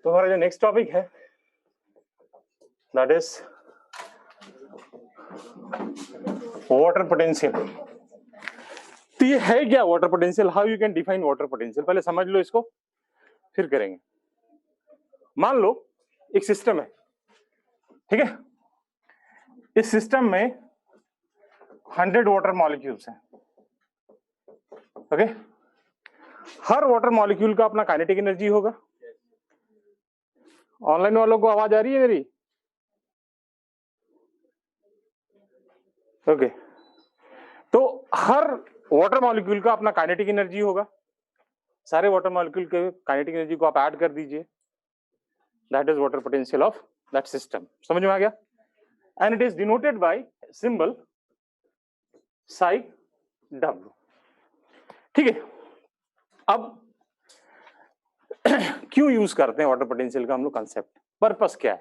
तो हमारा जो नेक्स्ट टॉपिक है दैट इज वाटर पोटेंशियल। तो ये है क्या water potential, how you can define water potential, पहले समझ लो इसको फिर करेंगे। मान लो एक सिस्टम है, ठीक है, इस सिस्टम में 100 वाटर मॉलिक्यूल्स हैं, ओके। हर वाटर मॉलिक्यूल का अपना काइनेटिक एनर्जी होगा। ऑनलाइन वालों को आवाज आ रही है मेरी? ओके तो हर वाटर मॉलिक्यूल का अपना काइनेटिक एनर्जी होगा। सारे वाटर मॉलिक्यूल के काइनेटिक एनर्जी को आप ऐड कर दीजिए, that is water potential of that system. समझ में आ गया? And it is denoted by symbol Sai W, ठीक है। अब क्यों यूज करते हैं वाटर पोटेंशियल का हम लोग कंसेप्ट, पर्पस क्या है?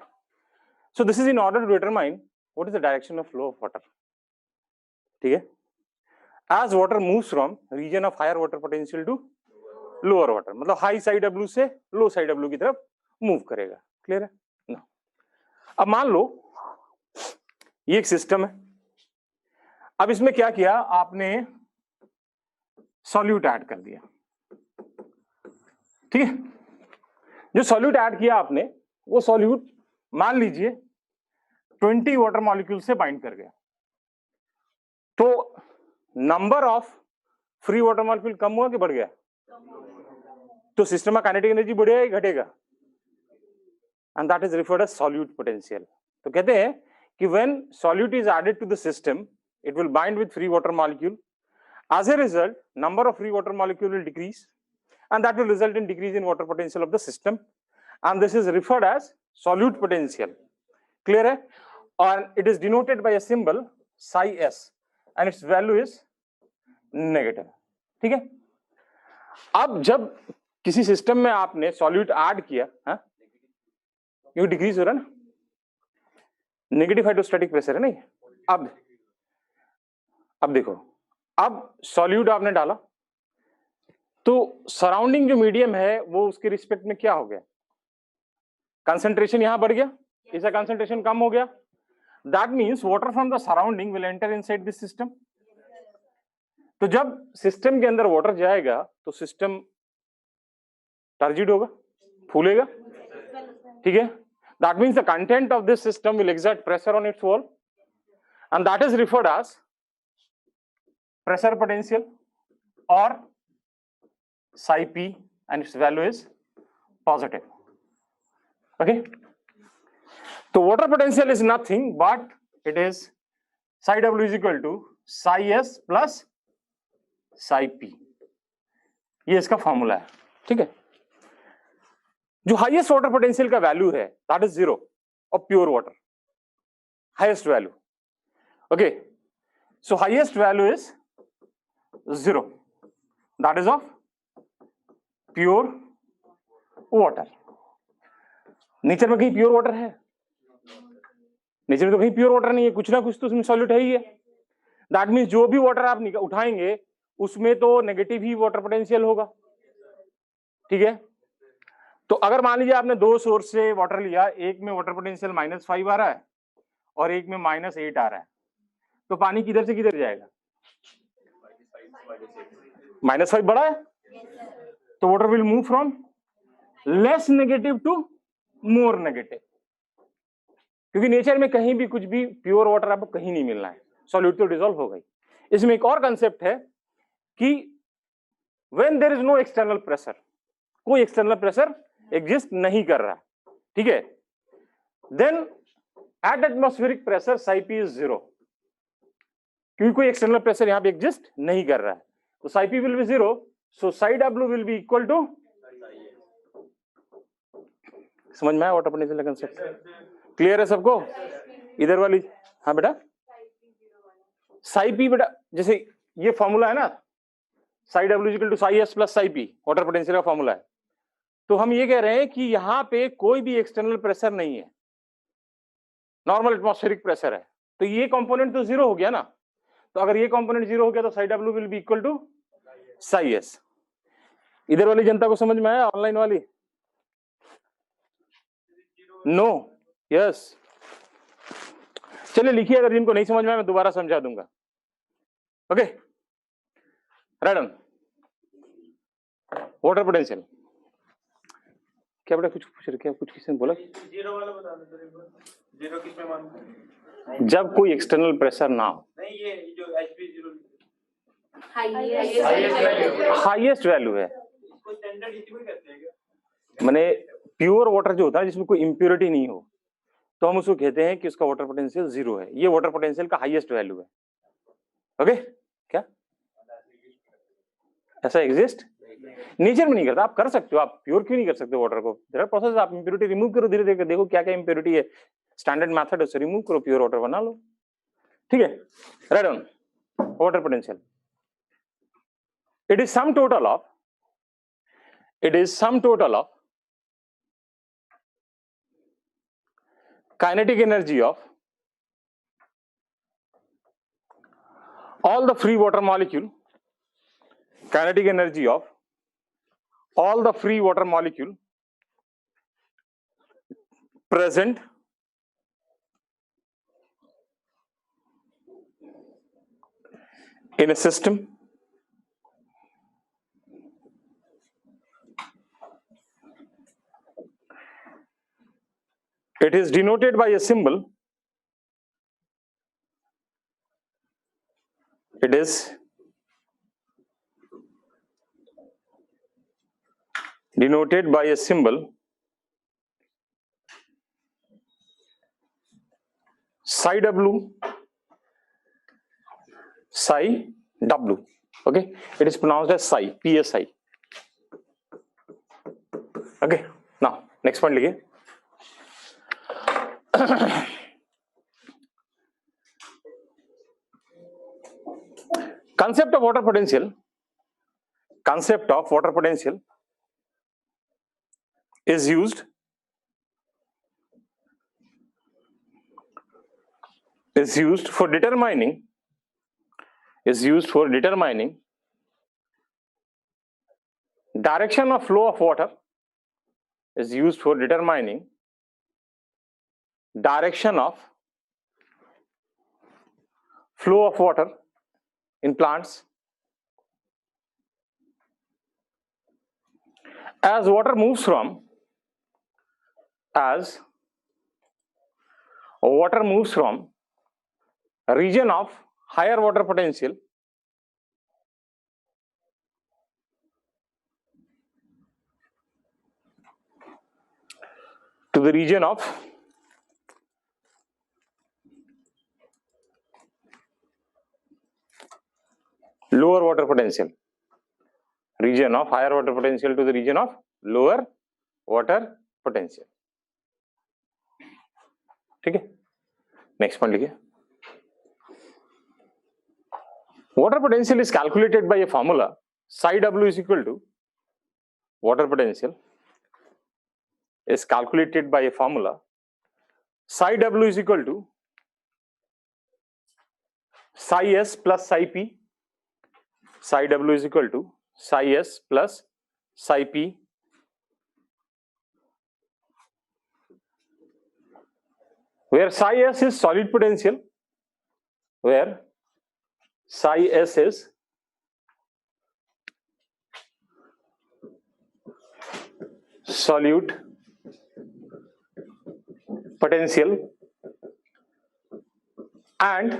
So this is in order to determine what is the direction of flow of water, ठीक है। As water moves from region of higher water potential to lower water, मतलब high psi W से low side W की तरफ move करेगा। Clear है ना? अब मान लो ये एक सिस्टम है, अब इसमें क्या किया आपने, सॉल्यूट ऐड कर दिया, ठीक है। जो सॉल्यूट ऐड किया आपने, वो सॉल्यूट मान लीजिए 20 वाटर मॉलिक्यूल से बाइंड कर गया, तो number of free water molecule कम हुआ कि बढ़ गया? तो सिस्टम में काइनेटिक एनर्जी बढ़ेगा या घटेगा? And that is referred as solute potential. तो कहते हैं कि when solute is added to the system it will bind with free water molecule. As a result, number of free water molecule will decrease, and that will result in decrease in water potential of the system, and this is referred as solute potential. Clear है? और it is denoted by a symbol psi s, and its value is negative. ठीक है? अब जब किसी system में आपने solute add किया, ये डिक्रीज हो रहा है ना, नेगेटिव हाइड्रोस्टैटिक प्रेशर है नहीं। अब देखो, अब सॉल्यूट आपने डाला तो सराउंडिंग जो मीडियम है वो उसके रिस्पेक्ट में क्या हो गया? कंसंट्रेशन यहां बढ़ गया, इसका कंसंट्रेशन कम हो गया। That means water from the surrounding will enter inside this system. तो जब सिस्टम के अंदर वाटर जाएगा तो सिस्टम टर्जिड होगा, फूलेगा, ठीक है। That means the content of this system will exert pressure on its wall, and that is referred as pressure potential or psi p, and its value is positive. Okay, so water potential is nothing but it is psi w is equal to psi s plus psi p, ये इसका formula है, ठीक है। जो highest water potential का value है that is 0 of pure water, highest value. Okay, so highest value is 0, that is of pure water. Nature में कहीं प्योर वाटर है? नेचर में तो कहीं प्योर वाटर नहीं है, कुछ ना कुछ तो उसमें सॉल्यूट है ही है। दैट मीन्स जो भी वाटर आप उठाएंगे उसमें तो नेगेटिव ही वाटर पोटेंशियल होगा, ठीक है। तो अगर मान लीजिए आपने दो सोर्स से वाटर लिया, एक में वाटर पोटेंशियल -5 आ रहा है और एक में -8 आ रहा है, तो पानी किधर से किधर जाएगा? -5 बड़ा है, तो water will move from less negative to more negative, क्योंकि नेचर में कहीं भी कुछ भी प्योर वाटर आपको कहीं नहीं मिलना है, सॉल्यूट तो डिसॉल्व हो गई। इसमें एक और कंसेप्ट है कि when there is no external pressure, कोई एक्सटर्नल प्रेशर एग्जिस्ट नहीं कर रहा, ठीक है, then at atmospheric pressure psi p is 0, क्योंकि कोई एक्सटर्नल प्रेशर यहां पे एग्जिस्ट नहीं कर रहा है, तो psi p will be 0, so psi w will be equal to, समझ में आया वाटर पोटेंशियल का कंसेप्ट? क्लियर है सबको? इधर वाली, हाँ बेटा, psi p बेटा, जैसे ये फॉर्मूला है ना, psi w equal to psi s plus psi p, water potential का फॉर्मूला है। तो हम ये कह रहे हैं कि यहां पे कोई भी एक्सटर्नल प्रेशर नहीं है, नॉर्मल एटमॉस्फेरिक प्रेशर है, तो ये कंपोनेंट तो 0 हो गया ना। तो अगर ये कंपोनेंट 0 हो गया तो psi w will be equal to psi s। इधर वाली जनता को समझ में आया? ऑनलाइन वाली नो, यस। चलिए लिखिए, अगर जिनको नहीं समझ में आया मैं दोबारा समझा दूंगा। Okay, right on. Water potential क्या बेटा, कुछ पूछ रहे, क्या कुछ किसी ने बोला? जीरो वाला बता दो सर एक बार। जीरो किस में मानते हैं? जब कोई एक्सटर्नल प्रेशर ना हो। नहीं, ये जो HP जीरो हाईएस्ट वैल्यू है, इसको स्टैंडर्ड डेसिमल कहते हैं क्या? माने प्योर वाटर जो होता है जिसमें कोई इंप्योरिटी नहीं हो, तो हम उसको कहते हैं कि उसका वाटर पोटेंशियल 0 है। ये वाटर पोटेंशियल का हाईएस्ट वैल्यू है। ओके, क्या ऐसा एग्जिस्ट नेचर में नहीं करता? आप कर सकते हो, आप प्योर क्यों नहीं कर सकते वाटर को? देयर आर प्रोसेस, आप इंप्योरिटी रिमूव करो धीरे धीरे, देखो क्या क्या इंप्योरिटी है, स्टैंडर्ड मेथड है उससे रिमूव करो, प्योर वाटर बना लो। ठीक है, right on. Water potential it is sum total of kinetic energy of all the free water molecule, kinetic energy of all the free water molecule present in a system it is denoted by a symbol, it is denoted by a symbol psi w, psi w. Okay, it is pronounced as psi, psi. Okay, now next point लिखिए। concept of water potential is used for determining direction of flow of water, is used for determining direction of flow of water in plants as water moves from region of higher water potential to the region of lower water potential, region of higher water potential to the region of lower water potential. ठीक है, next point लिखिए। water potential is calculated by a formula psi w is equal to, water potential is calculated by a formula psi w is equal to psi s plus psi p, psi w is equal to psi s plus psi p, where psi s is solid potential, where psi s is solute potential and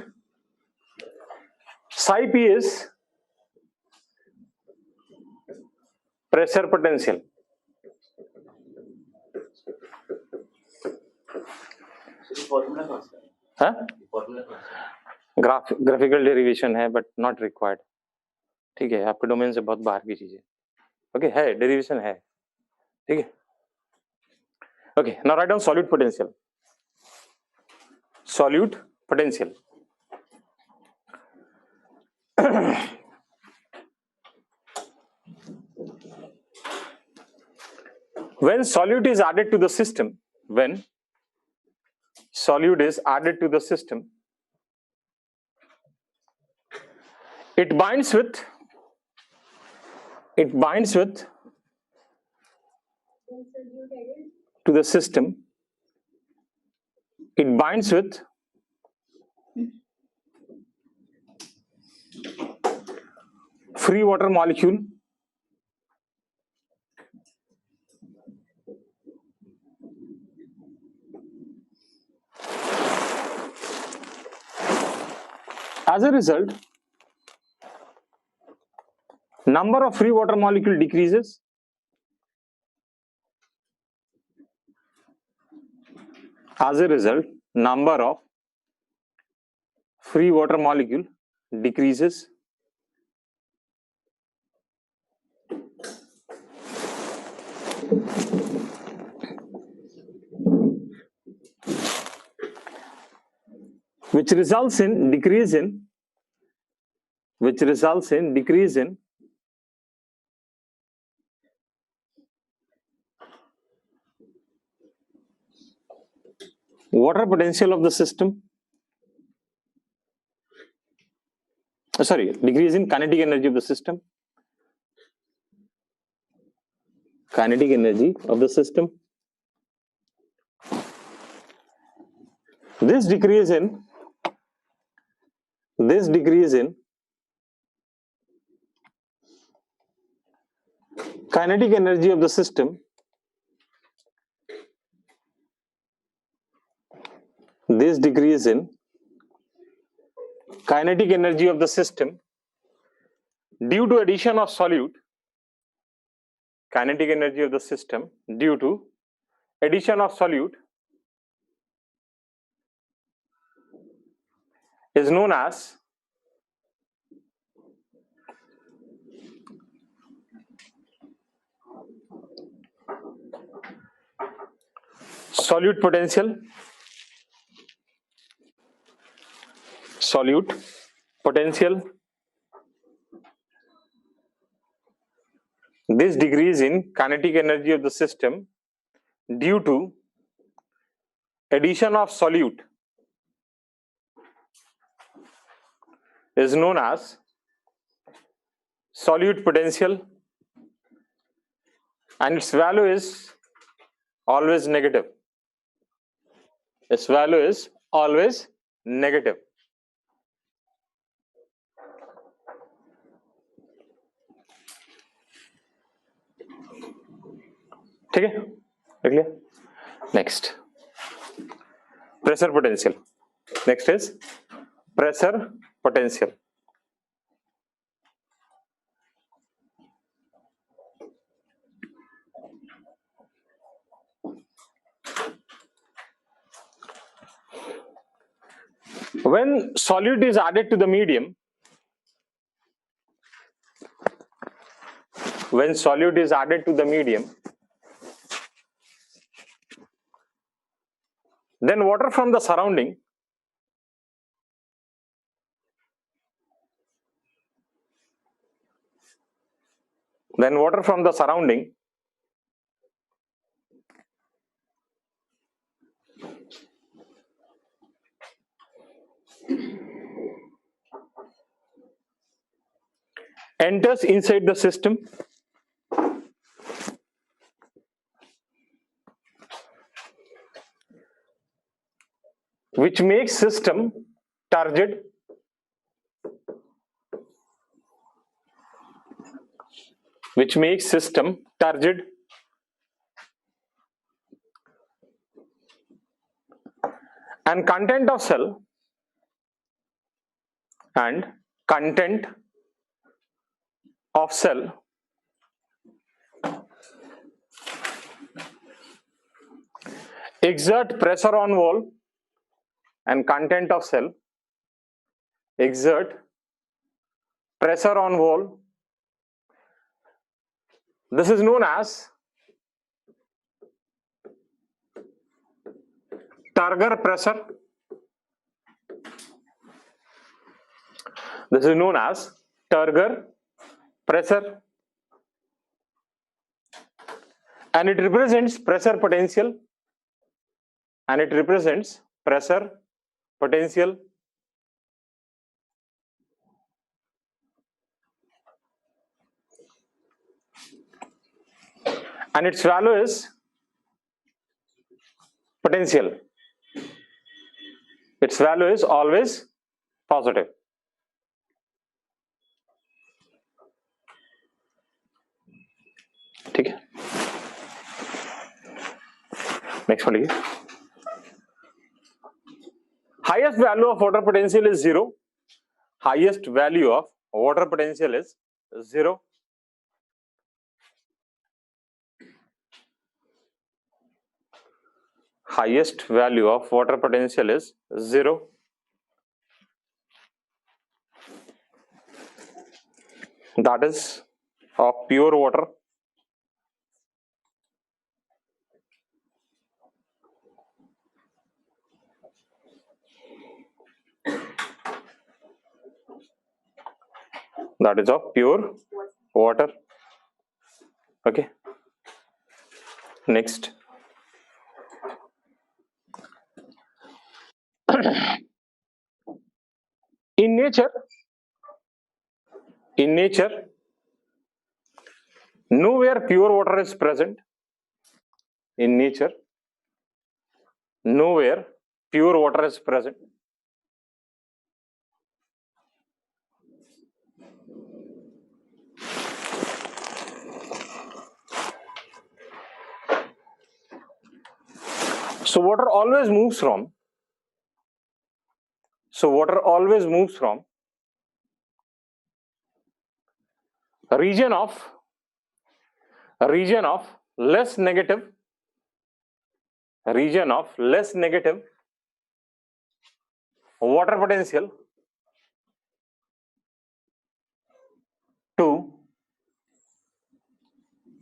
psi p is pressure potential. हाँ, graphical derivation है but not required. ठीक है, आपके domain से बहुत बाहर की चीज है। ओके, है डेरिवेशन है, ठीक है। Okay, now write down solute potential. Solute potential when solute is added to the system, it binds with to the system it binds with free water molecule as a result. Number of free water molecule decreases. As a result, number of free water molecule decreases. Which results in decrease in water potential of the system. Decrease in kinetic energy of the system. Kinetic energy of the system. This decrease in kinetic energy of the system due to addition of solute. Kinetic energy of the system due to addition of solute is known as solute potential. This decrease in kinetic energy of the system due to addition of solute is known as solute potential, and its value is always negative. Its value is always negative. ठीक है, देख लिया. Next, pressure potential. Next is pressure potential. When solute is added to the medium, then water from the surrounding enters inside the system, which makes system turgid. And content of cell exert pressure on wall, and content of cell exert pressure on wall. This is known as Turger pressure. This is known as Turger pressure, and it represents pressure potential. And it represents pressure potential. And its value is potential. its value is always positive. ठीक है, next पढ़िए. Highest value of water potential is 0. Highest value of water potential is 0. Highest value of water potential is 0. That is of pure water. That is of pure water. Okay. Next. In nature, nowhere pure water is present. In nature, nowhere pure water is present. So water always moves from region of less negative water potential to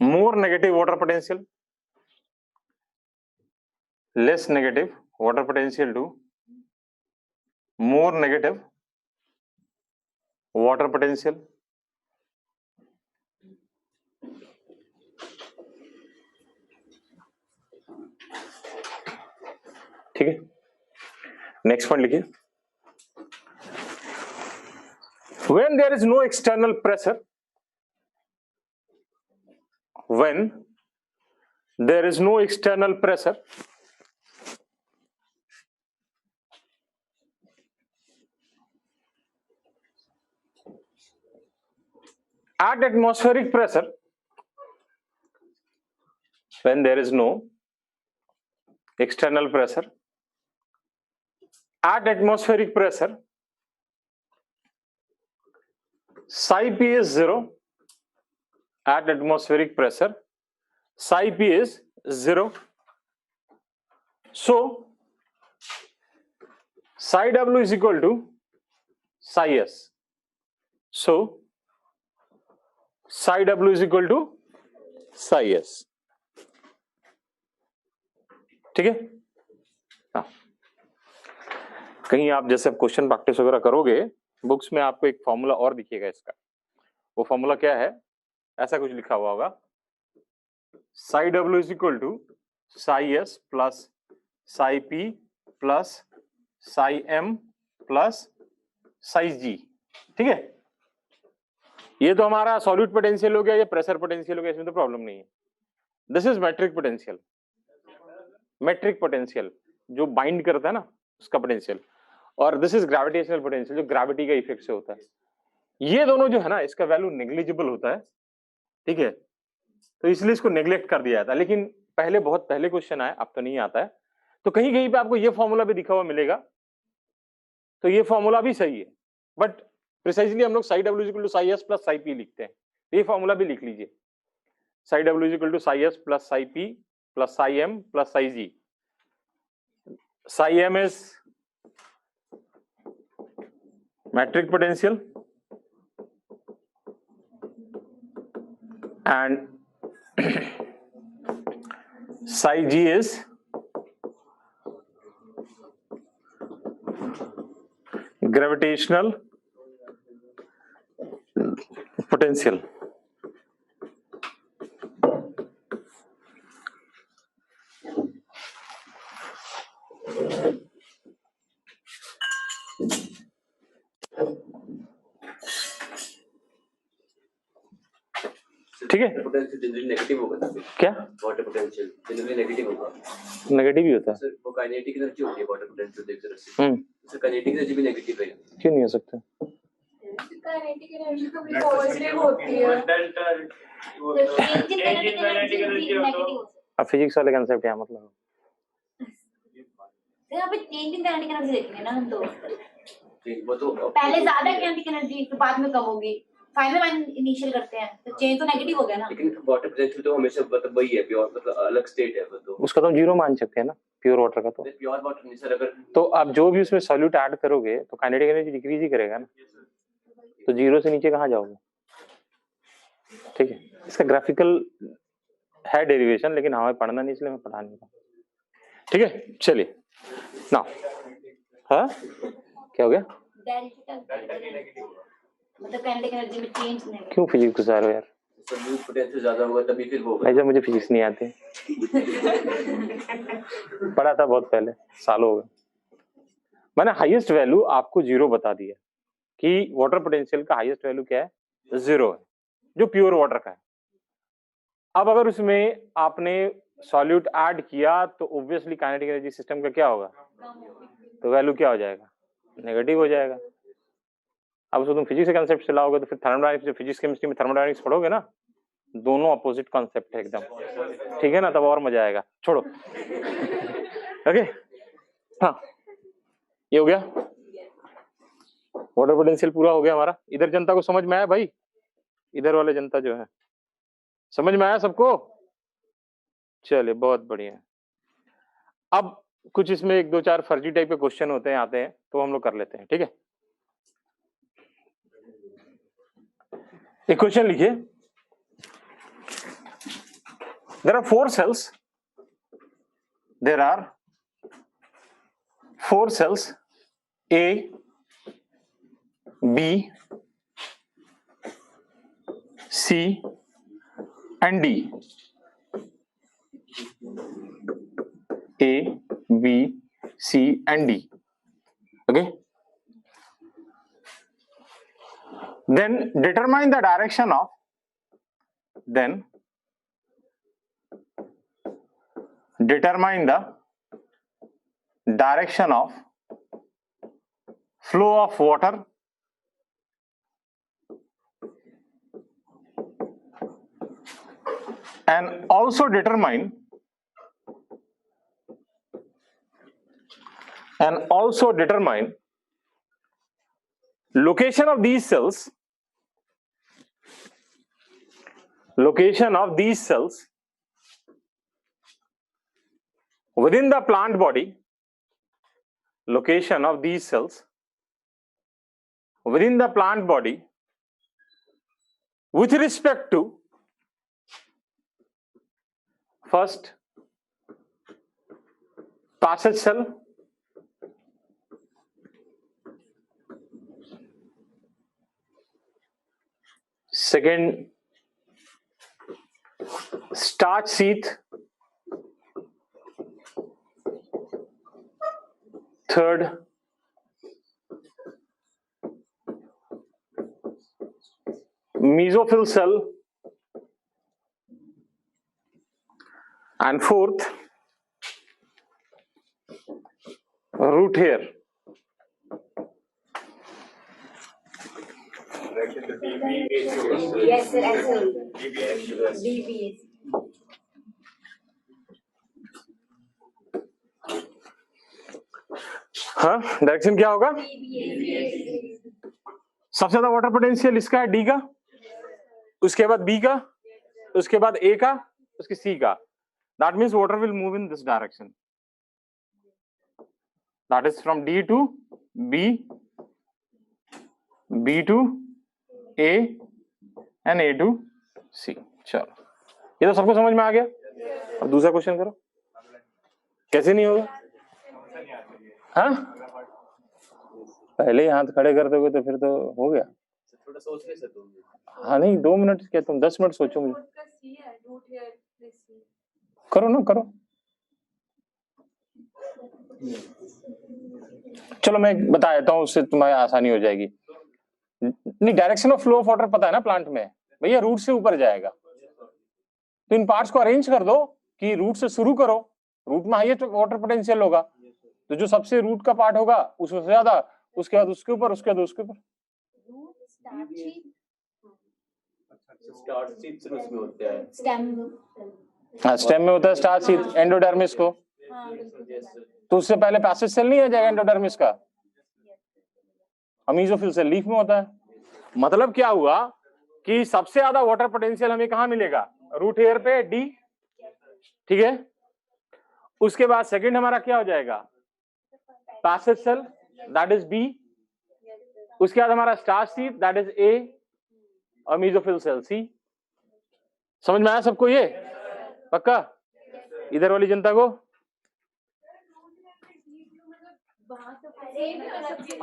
more negative water potential, less negative water potential to more negative water potential. ठीक है, next point लिखिए. When there is no external pressure, when there is no external pressure, at atmospheric pressure, when there is no external pressure, at atmospheric pressure, psi p is 0. At atmospheric pressure, psi p is 0. So psi w is equal to psi s. So psi w is equal to psi s. ठीक है. हाँ, कहीं आप जैसे question practice वगैरह करोगे books में आपको एक फॉर्मूला और दिखेगा इसका. वो फॉर्मूला क्या है? ऐसा कुछ लिखा हुआ होगा, psi w is equal to psi s plus psi p plus psi m plus psi g. ठीक है, ये तो हमारा सॉल्यूट पोटेंशियल हो गया, ये प्रेशर पोटेंशियल हो गया, इसमें तो प्रॉब्लम नहीं है. This is matric potential. Matric potential जो बाइंड करता है ना उसका पोटेंशियल, और दिस इज ग्रेविटेशनल पोटेंशियल जो ग्रेविटी का इफेक्ट से होता है. ये दोनों जो है ना इसका वैल्यू नेग्लिजिबल होता है. ठीक है, तो इसलिए इसको नेग्लेक्ट कर दिया जाता है. लेकिन पहले बहुत पहले क्वेश्चन आया, अब तो नहीं आता है. तो कहीं कहीं पे आपको ये फॉर्मूला भी दिखा हुआ मिलेगा, तो ये फॉर्मूला भी सही है, बट प्रिसाइजली हम लोग psi w equal to psi s plus psi p लिखते हैं. ये फॉर्मूला भी लिख लीजिए, psi w equal to psi s plus psi p plus psi m plus psi g. Psi m is metric potential and psi g is gravitational potential. ठीक है, potential generally negative होगा ना? क्या वाटर पोटेंशियल जनरली नेगेटिव होगा? Negative ही होता है sir वो kinetic energy होती है वाटर पोटेंशियल देख जरा से। सर काइनेटिक एनर्जी भी नेगेटिव है? क्यों नहीं हो सकता? काइनेटिक एनर्जी तो भी पॉजिटिव होती है। काइनेटिक एनर्जी नेगेटिव होती है। अब फिजिक्स वाले कंसेप्ट है मतलब यहाँ पे चेंजिंग काइनेटिक एनर्जी देखेंगे ना हम तो। वो तो पहले ज्यादा काइनेटिक एनर्जी फिर बाद में कम होगी, फाइनल वन इनिशियल करते हैं तो चेंज तो नेगेटिव हो गया ना। लेकिन वाटर पोटेंशियल तो हमेशा मतलब वही है, प्योर मतलब अलग स्टेट है वो तो। उसका तो जीरो मान सकते हैं ना प्योर वाटर का। तो प्योर वाटर नहीं सर, अगर तो आप जो भी उसमें सॉल्यूट ऐड करोगे तो काइनेटिक एनर्जी डिक्रीज ही करेगा ना, तो जीरो से नीचे कहाँ जाओगे? ठीक है, इसका ग्राफिकल है डेरिवेशन, लेकिन हमें पढ़ना नहीं इसलिए मैं पढ़ा नहीं रहा। ठीक है, चलिए ना। हाँ क्या हो गया? मतलब काइनेटिक एनर्जी में चेंज नहीं। क्यों फिजिक्स घुसा रहे हो यार? सॉल्यूट पोटेंशियल ज्यादा होगा तभी फिर वो होगा। भाई जब मुझे फिजिक्स नहीं आते पढ़ा था बहुत पहले, सालों हो गए। मैंने हाईएस्ट वैल्यू आपको जीरो बता दिया कि वाटर पोटेंशियल का हाईएस्ट वैल्यू क्या है? जीरो है, जो प्योर वाटर का है। अब अगर उसमें आपने सॉल्यूट ऐड किया तो ऑब्वियसली काइनेटिक एनर्जी सिस्टम का क्या होगा? तो वैल्यू क्या हो जाएगा? नेगेटिव हो जाएगा। अब उसको तुम फिजिक्स के कंसेप्ट से लाओगे तो फिर थर्मोडायनामिक्स, फिजिक्स केमिस्ट्री में थर्मोडायनामिक्स पढ़ोगे ना, दोनों अपोजिट कॉन्सेप्ट है एकदम। ठीक है ना, तब और मजा आएगा। छोड़ो ओके हाँ, ये हो गया वाटर पोटेंशियल पूरा हो गया हमारा। इधर जनता को समझ में आया भाई? इधर वाले जनता जो है समझ में आया सबको? चलिए बहुत बढ़िया। अब कुछ इसमें एक दो चार फर्जी टाइप के क्वेश्चन होते हैं, आते हैं, तो हम लोग कर लेते हैं। ठीक है, एक क्वेश्चन लिखिए। There are four cells, there are four cells A, B, C and D. A, B, C and D. Okay. Then determine the direction of. Then determine the direction of flow of water and also determine location of these cells within the plant body, location of these cells within the plant body with respect to first passage cell, second starch sheath, third mesophyll cell, and fourth root hair. Yes sir, DBS। हाँ, direction क्या होगा? सबसे ज्यादा water potential इसका है, D का, उसके बाद बी का, उसके बाद ए का, उसके सी का। That means water will move in this direction, that is from D to B, B to A and A to C. चलो, ये तो सबको समझ में आ गया। अब दूसरा क्वेश्चन करो। कैसे नहीं होगा? हाँ, पहले ही हाथ खड़े कर दोगे तो फिर तो हो गया। थोड़ा सोच ले सर तुम। हाँ नहीं, 2 मिनट क्या, तुम 10 मिनट सोचो। मुझे करो ना, करो। चलो मैं बता देता हूँ, उससे तुम्हारी आसानी हो जाएगी। नहीं, direction of flow of water पता है ना प्लांट में भैया, रूट से ऊपर जाएगा। तो इन पार्ट्स को अरेंज कर दो कि रूट से शुरू करो, रूट में हाईएस्ट वाटर पोटेंशियल होगा, तो जो सबसे रूट का पार्ट होगा उससे ज्यादा, उसके बाद उसके ऊपर, उसके बाद उसके ऊपर। स्टार्च सीड्स उसमें होते हैं, हाँ स्टेम में होता है स्टार्च सीड, एंडोडर्मिस को, तो उससे पहले पैसेज सेल नहीं आ जाएगा एंडोडर्मिस का, मेसोफिल सेल लीफ में होता है। मतलब क्या हुआ कि सबसे ज्यादा वाटर पोटेंशियल हमें कहां मिलेगा, रूट हेयर पे डी, ठीक है। उसके बाद सेकंड हमारा क्या हो जाएगा, passage cell that is B, उसके बाद हमारा starch seed that is A, और मेसोफिल सेल सी। समझ में आया सबको ये पक्का? इधर वाली जनता को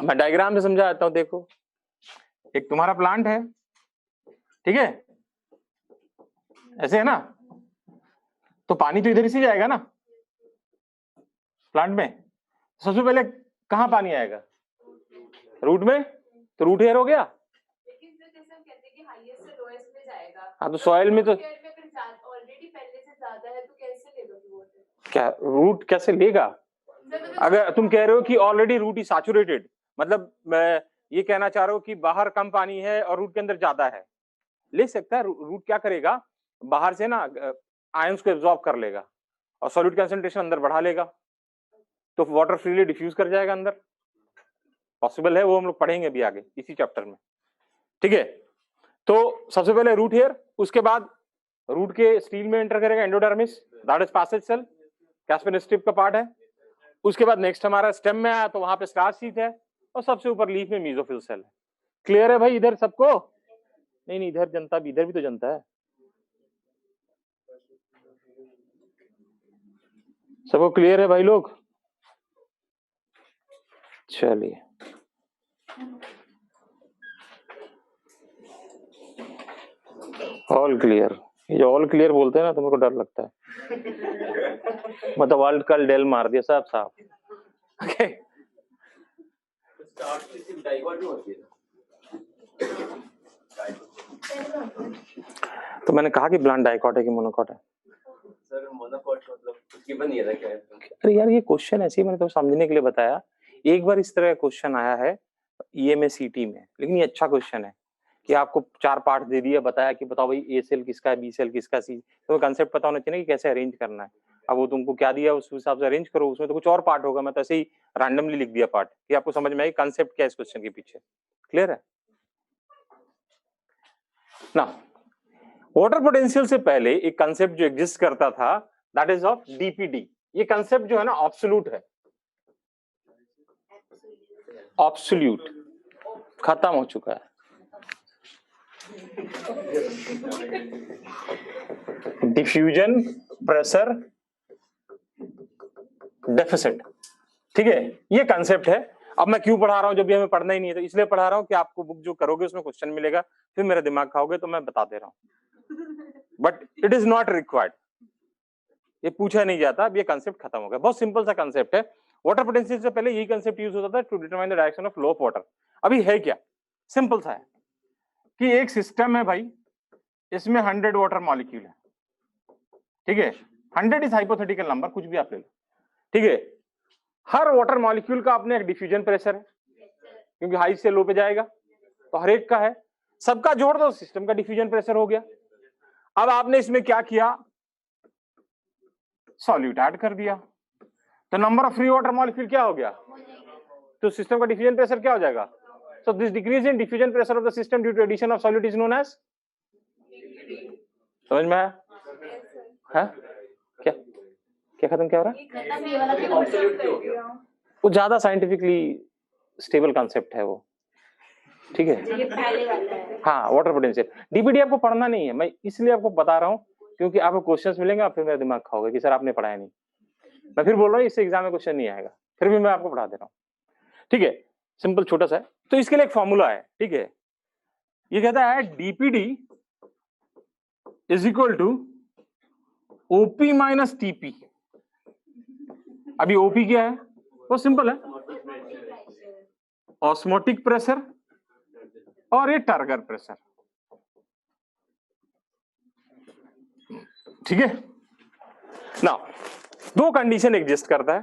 मैं डायग्राम से समझा देता हूं। देखो एक तुम्हारा प्लांट है, ठीक है, ऐसे है ना, तो पानी तो इधर से जाएगा ना प्लांट में। सबसे पहले कहां पानी आएगा, रूट में, तो रूट हेयर हो गया। लेकिन जैसे हम कहते हैं कि हाईएस्ट से लोएस्ट में जाएगा, हाँ तो सॉइल में तो ऑलरेडी पहले से ज्यादा है तो कैसे लेगा फिर वाटर? क्या रूट कैसे लेगा? अगर तुम कह रहे हो कि ऑलरेडी रूट इज सैचुरेटेड, मतलब मैं ये कहना चाह रहा हूँ कि बाहर कम पानी है और रूट के अंदर ज्यादा है, ले सकता है। रूट क्या करेगा, बाहर से ना आयंस को एब्जॉर्ब कर लेगा और सॉल्यूट कंसंट्रेशन अंदर बढ़ा लेगा, तो वाटर फ्रीली डिफ्यूज कर जाएगा अंदर। पॉसिबल है, वो हम लोग पढ़ेंगे भी आगे इसी चैप्टर में, ठीक है। तो सबसे पहले रूट हेयर, उसके बाद रूट के स्टील में एंटर करेगा endodermis that is passage cell, Casparian strip का पार्ट है। उसके बाद नेक्स्ट हमारा स्टेम में आया तो वहां पे स्टार्च सीड है, और सबसे ऊपर लीफ में मेसोफिल सेल है। क्लियर है भाई इधर सबको? नहीं इधर जनता भी, इधर भी तो जनता है। सबको क्लियर है भाई लोग? चलिए ऑल क्लियर। ये जो ऑल क्लियर बोलते हैं ना तो मेरे को डर लगता है, मतलब वर्ल्ड कल डेल मार दिया साहब साहब। ओके स्टार्च सीड डाइकोट में होती है। तो मैंने कहा कि प्लांट डाइकोट है कि मोनोकोट है? सर मोनोकोट मतलब कुछ गिवन नहीं है क्या है? अरे यार ये क्वेश्चन ऐसे ही मैंने तो समझने के लिए बताया। एक बार इस तरह का क्वेश्चन आया है EMA-CT में, लेकिन ये अच्छा क्वेश्चन है कि आपको 4 पार्ट दे दिया, बताया कि बताओ भाई ए सेल किसका है, बी सेल किसका, सी, तो कंसेप्ट पता होना चाहिए कि कैसे अरेंज करना है। अब वो तुमको क्या दिया उस हिसाब से अरेंज करो, उसमें तो कुछ और पार्ट होगा, मैं तो ऐसे ही रैंडमली लिख दिया पार्ट कि आपको समझ में आए कंसेप्ट क्या है इस क्वेश्चन के पीछे। क्लियर है ना? वाटर पोटेंशियल से पहले एक कंसेप्ट जो एग्जिस्ट करता था दैट इज ऑफ डीपीडी। ये कंसेप्ट जो है ना ऑब्सोल्यूट है, ऑब्सोल्यूट खत्म हो चुका है। डिफ्यूजन प्रेशर डेफिसिट, ठीक है, ये कंसेप्ट है। अब मैं क्यों पढ़ा रहा हूं, जब भी हमें पढ़ना ही नहीं है, तो इसलिए पढ़ा रहा हूं कि आपको बुक जो करोगे उसमें क्वेश्चन मिलेगा, फिर मेरा दिमाग खाओगे, तो मैं बता दे रहा हूं, but it is not required, ये पूछा नहीं जाता। अब ये कंसेप्ट खत्म हो गया, बहुत सिंपल सा कंसेप्ट है। वाटर पोटेंशियल से पहले यही कंसेप्ट यूज होता था to determine the direction of flow of water. अभी है क्या, सिंपल सा है कि एक सिस्टम है भाई, इसमें 100 वाटर मॉलिक्यूल है, ठीक है, 100 इज हाइपोथेटिकल नंबर, कुछ भी आप ले लो, ठीक है। हर वाटर मॉलिक्यूल का अपने एक डिफ्यूजन प्रेशर है, क्योंकि हाई से लो पे जाएगा, तो हर एक का है, सबका जोड़ दो सिस्टम का डिफ्यूजन प्रेशर हो गया। अब आपने इसमें क्या किया, सॉल्यूट ऐड कर दिया, तो number of free water molecule क्या हो गया, तो सिस्टम का डिफ्यूजन प्रेशर क्या हो जाएगा। So this decrease in diffusion pressure of the system due to addition of solute is known as, समझ में आया? क्या क्या खत्म क्या हो रहा है? ऑब्सोल्यूट क्यों हो गया? वो ज्यादा साइंटिफिकली स्टेबल कॉन्सेप्ट है वो, ठीक है। ये पहले वाला है। हाँ वाटर पोटेंशियल डीपीडी आपको पढ़ना नहीं है, मैं इसलिए आपको बता रहा हूँ क्योंकि आपको क्वेश्चंस मिलेंगे, आप फिर मेरा दिमाग खाओगे कि सर आपने पढ़ाया नहीं। मैं फिर बोल रहा हूँ इससे एग्जाम में क्वेश्चन नहीं आएगा, फिर भी मैं आपको पढ़ा दे रहा हूँ, ठीक है। सिंपल छोटा सा है, तो इसके लिए एक फॉर्मूला है, ठीक है। ये कहता है DPD is equal to OP minus TP. अभी ओपी क्या है, वो सिंपल है, ऑस्मोटिक प्रेशर और ये टर्गर प्रेशर। ठीक है ना। दो कंडीशन एग्जिस्ट करता है,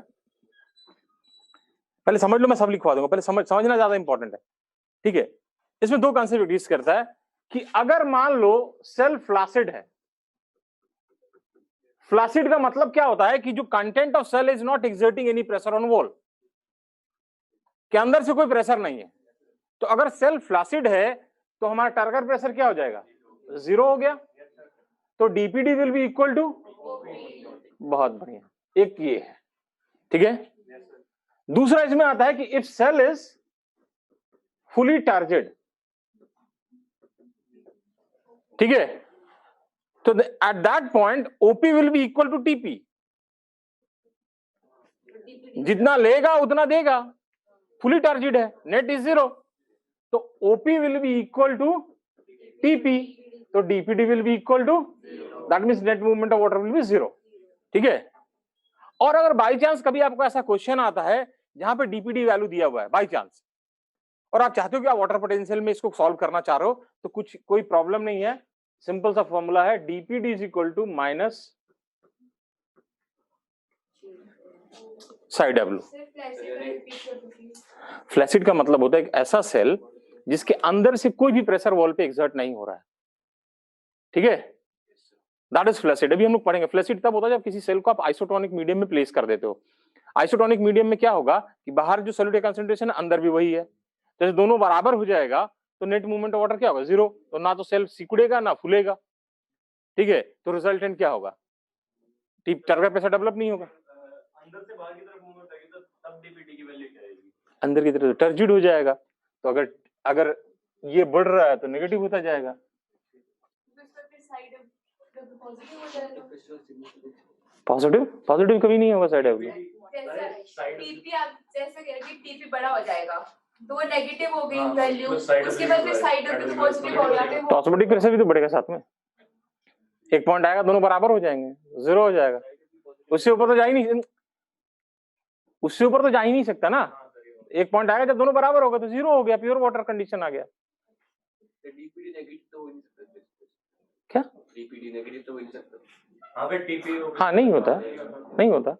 पहले समझ लो, मैं सब लिखवा दूंगा, पहले समझना ज्यादा इंपॉर्टेंट है। ठीक है, इसमें दो कंसेप्ट एग्जिस्ट करता है कि अगर मान लो सेल फ्लासिड है, फ्लासिड का मतलब क्या होता है कि जो content of cell is not exerting any pressure on wall, के अंदर से कोई प्रेशर नहीं है। तो अगर सेल फ्लासिड है तो हमारा टारगेट प्रेशर क्या हो जाएगा, 0 हो गया। तो DPD will be equal to, बहुत बढ़िया, एक ये है। ठीक है, दूसरा इसमें आता है कि if cell is fully turgid, ठीक है, तो at that point OP will be equal to TP, जितना लेगा उतना देगा, फुली टार्गेट है, नेट इज 0, तो OP will be equal to TP, तो DPD will be equal to, that means net movement of water will be 0। ठीक है, और अगर बाई चांस कभी आपको ऐसा क्वेश्चन आता है जहां पे डीपीडी वैल्यू दिया हुआ है बाई चांस, और आप चाहते हो कि आप वाटर पोटेंशियल में इसको सॉल्व करना चाह रहे हो, तो कोई प्रॉब्लम नहीं है, सिंपल सा फॉर्मूला है, DPD is equal to minus psi W. Flaccid का मतलब होता है एक ऐसा सेल जिसके अंदर से कोई भी प्रेशर वॉल पे एक्सर्ट नहीं हो रहा है। ठीक है, दैट इज फ्लैसिड। अभी हम लोग पढ़ेंगे फ्लैसिड तब होता है जब किसी सेल को आप आइसोटोनिक मीडियम में प्लेस कर देते हो। आइसोटोनिक मीडियम में क्या होगा कि बाहर जो सॉल्यूट कंसंट्रेशन है अंदर भी वही है, जैसे दोनों बराबर हो जाएगा तो नेट मूवमेंट ऑफ वाटर क्या होगा, 0। तो ना तो सेल सिकुड़ेगा ना फूलेगा। ठीक है, तो रिजल्टेंट क्या होगा, टारगेट प्रेशर डेवलप नहीं होगा, अंदर से बाहर की तरफ मूवमेंट आएगी तो तब डीपीटी की वैल्यू क्या आएगी, अंदर की तरफ टर्जिड हो जाएगा। तो अगर ये बढ़ रहा है तो नेगेटिव होता जाएगा। पॉजिटिव कभी नहीं होगा साइड डब्ल्यू। टीपी आप जैसे कह रहे कि टीपी बड़ा हो जाएगा तो वो नेगेटिव हो गई वैल्यू, उसके बाद फिर साइड पे तो पॉजिटिव हो गया, तो ऑटोमेटिक प्रेशर भी तो बढ़ेगा साथ में, एक पॉइंट आएगा दोनों बराबर हो जाएंगे, 0 हो जाएगा। उससे ऊपर तो जा ही नहीं, उससे ऊपर तो जा ही नहीं सकता ना, एक पॉइंट आएगा जब दोनों बराबर होगा तो 0 हो गया, प्योर वाटर कंडीशन आ गया। डीपीडी नेगेटिव तो हो नहीं सकता, क्या डीपीडी नेगेटिव तो हो नहीं सकता, हां पे टीपी, हाँ नहीं होता।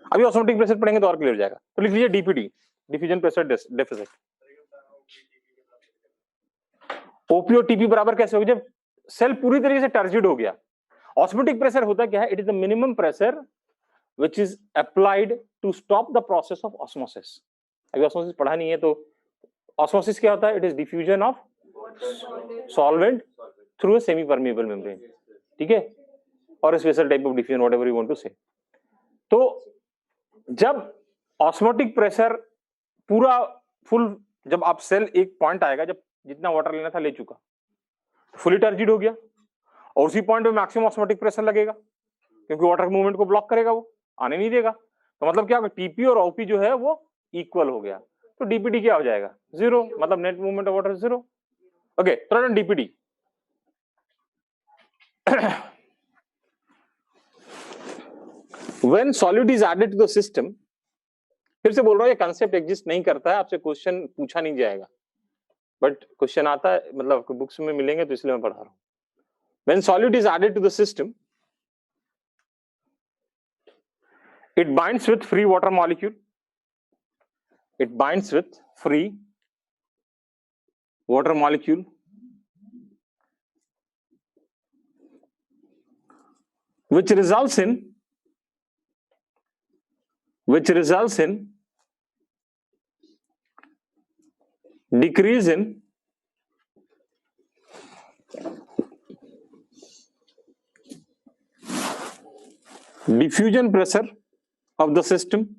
अभी ऑस्मोटिक प्रेशर पढ़ेंगे तो और क्लियर हो जाएगा। तो लिख लीजिए DPD, diffusion pressure deficit. OP और टीपी बराबर कैसे होगा, जब सेल पूरी तरीके से टर्जिड हो गया। ऑस्मोटिक प्रेशर होता क्या है, it is the minimum pressure which is applied to stop the process of osmosis. अभी ऑस्मोसिस पढ़ा नहीं है तो ऑस्मोसिस क्या होता है, it is diffusion of solvent through a semi permeable membrane. ठीक है, और special type of diffusion, whatever you want to say. तो जब ऑस्मोटिक प्रेशर पूरा फुल, जब आप सेल एक पॉइंट आएगा जब जितना वाटर लेना था ले चुका, फुली टर्जिड हो गया, और उसी पॉइंट पे मैक्सिमम ऑस्मोटिक प्रेशर लगेगा क्योंकि वाटर मूवमेंट को ब्लॉक करेगा, वो आने नहीं देगा। तो मतलब क्या होगा, टीपी और ओपी जो है वो इक्वल हो गया, तो डीपीडी क्या हो जाएगा, 0, मतलब net movement of water 0। Okay, third and DPD. When solute is added to the system, फिर से बोल रहा हूं ये कंसेप्ट एग्जिस्ट नहीं करता है, आपसे क्वेश्चन पूछा नहीं जाएगा, बट क्वेश्चन आता है, मतलब आपको बुक्स में मिलेंगे तो इसलिए मैं पढ़ा रहा हूं। When solute is added to the system, it binds with free water molecule. It binds with free water molecule, which results in decrease in diffusion pressure of the system,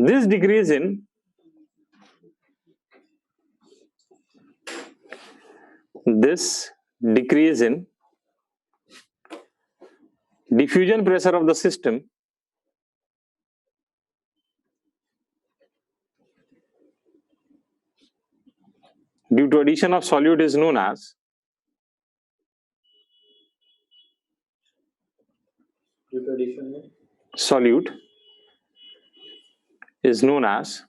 this decrease in diffusion pressure of the system due to addition of solute is known as solute is known as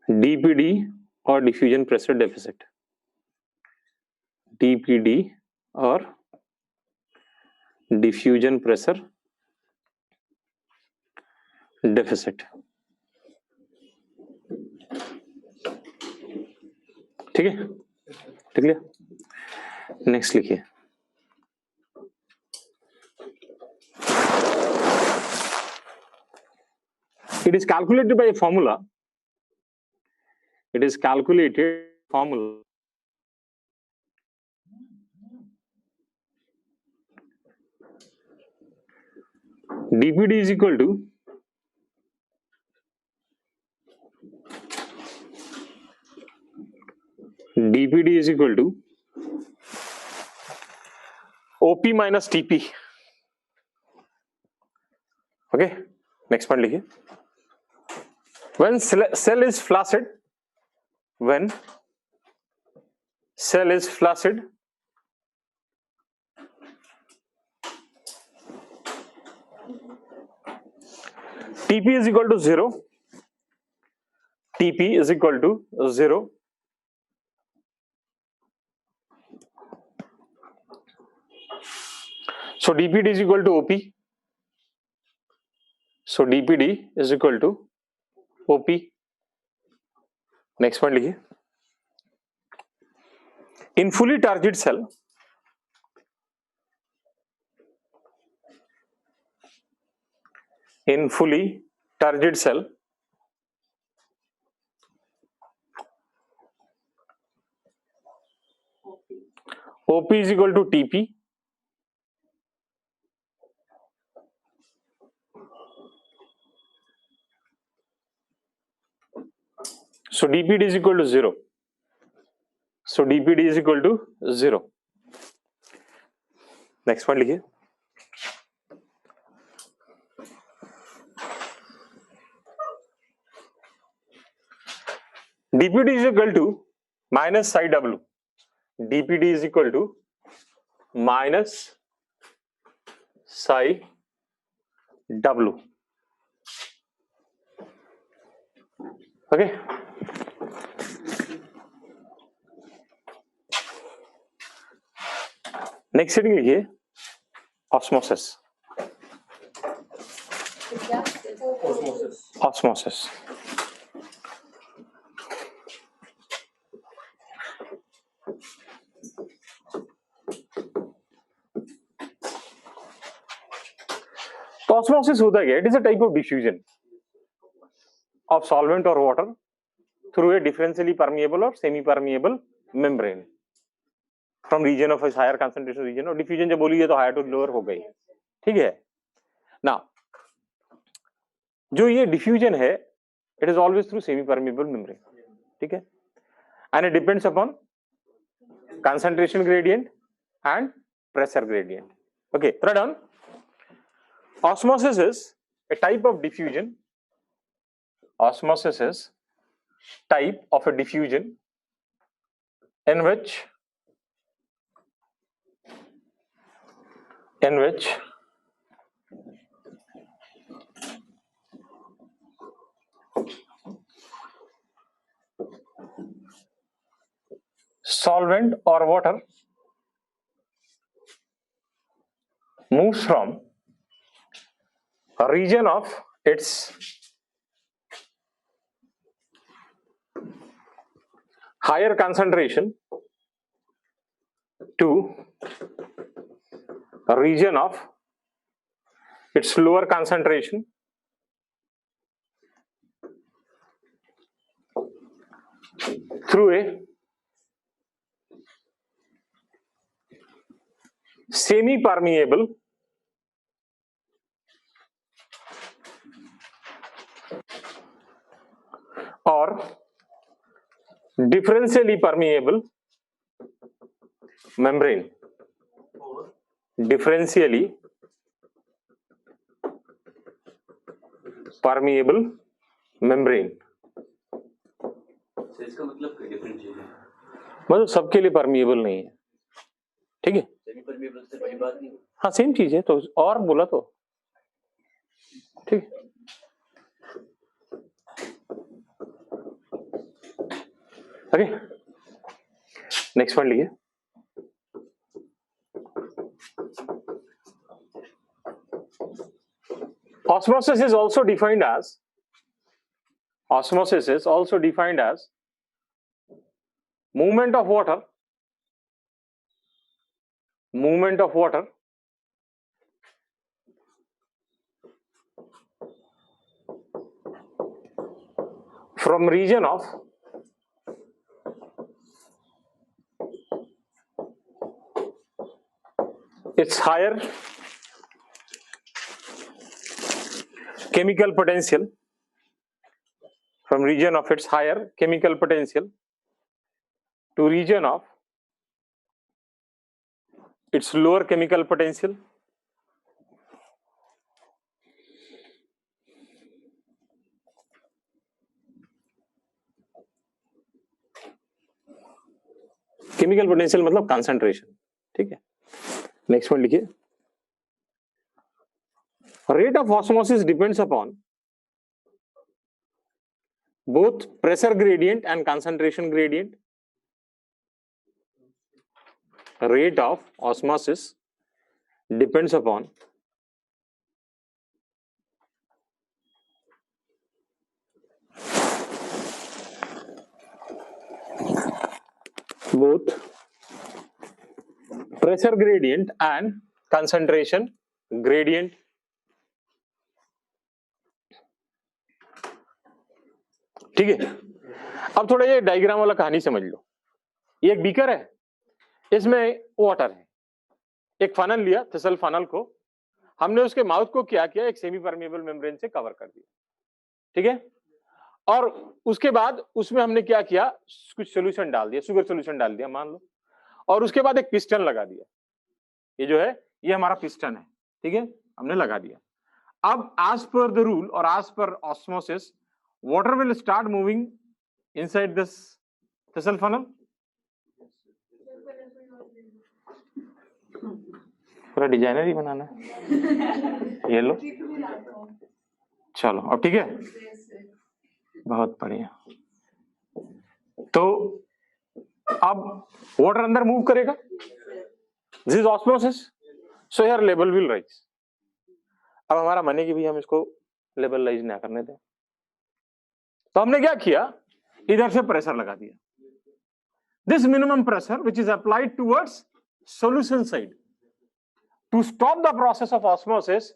DPD or diffusion pressure deficit. DPD or diffusion pressure deficit. ठीक है, ठीक है। Next लिखिए, it is calculated by a formula. It is calculated formula. DPD is equal to OP minus TP. Okay, next one लिखिए, when cell is flaccid, TP is equal to 0. TP is equal to 0. So DPD is equal to OP. So DPD is equal to OP. Next one लिखिए, in fully turgid cell, OP is equal to TP. So DPD is equal to 0. So DPD is equal to 0. Next one लिखिए, DPD is equal to minus psi W. DPD is equal to minus psi W. Okay. Next heading लिखिए, osmosis. Osmosis तो osmosis होता क्या? It is a type of diffusion of solvent और water through a differentially permeable और semi permeable membrane from region of higher concentration region. और diffusion जब बोलिए तो हायर टू लोअर हो गई, ठीक है ना. जो ये डिफ्यूजन है it is always through semi permeable membrane, ठीक है, and it depends upon concentration gradient and pressure gradient. Okay, write down. Osmosis is a type of diffusion. Osmosis is type of a diffusion in which solvent or water moves from a region of its higher concentration to a region of its lower concentration through a semi-permeable or differentially permeable membrane. Differentially permeable membrane. इसका मतलब differential है, मतलब सबके लिए permeable नहीं है, ठीक है. सेमी परमिएबल से बड़ी बात नहीं. हाँ सेम चीज है तो और बोला तो ठीक. ओके, नेक्स्ट पॉइंट लिखिए। Osmosis is also defined as movement of water from region of its higher chemical potential to region of its lower chemical potential मतलब कंसंट्रेशन। ठीक है, नेक्स्ट पॉइंट लिखिए। Rate of osmosis depends upon both pressure gradient and concentration gradient. Rate of osmosis depends upon both pressure gradient and concentration gradient. ठीक है, अब थोड़ा ये diagram वाला कहानी समझ लो। ये एक बीकर है, इसमें वाटर है, एक फनल लिया, थिसल फनल को हमने उसके माउथ को क्या किया, एक सेमी परमेबल मेम्ब्रेन से कवर कर दिया। ठीक है, और उसके बाद उसमें हमने क्या किया, कुछ सोल्यूशन डाल दिया, शुगर सोल्यूशन डाल दिया मान लो, और उसके बाद एक पिस्टन लगा दिया। ये जो है ये हमारा पिस्टन है। ठीक है, हमने लगा दिया। अब एज पर द रूल और as per osmosis water will start moving inside this thistle funnel. पूरा डिजाइनर ही बनाना है। ये लो, चलो अब ठीक है, बहुत बढ़िया। तो अब वाटर अंदर मूव करेगा, this is osmosis, so here level will rise. अब हमारा माने कि भी हम इसको लेवल राइज ना करने दें, तो हमने क्या किया, इधर से प्रेशर लगा दिया। This minimum pressure which is applied towards solution side to stop the process of osmosis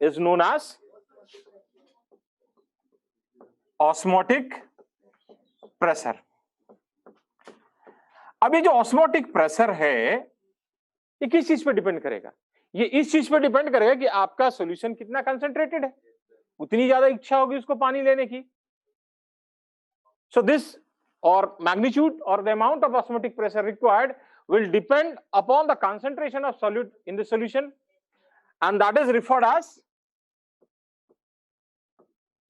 is known as osmotic pressure. अब ये जो ऑस्मोटिक प्रेशर है ये किस चीज पे डिपेंड करेगा, ये इस चीज पे डिपेंड करेगा कि आपका सॉल्यूशन कितना कंसंट्रेटेड है, उतनी ज्यादा इच्छा होगी उसको पानी लेने की। So this or magnitude or the amount of osmotic pressure required will depend upon the concentration of solute in the solution, and that is referred as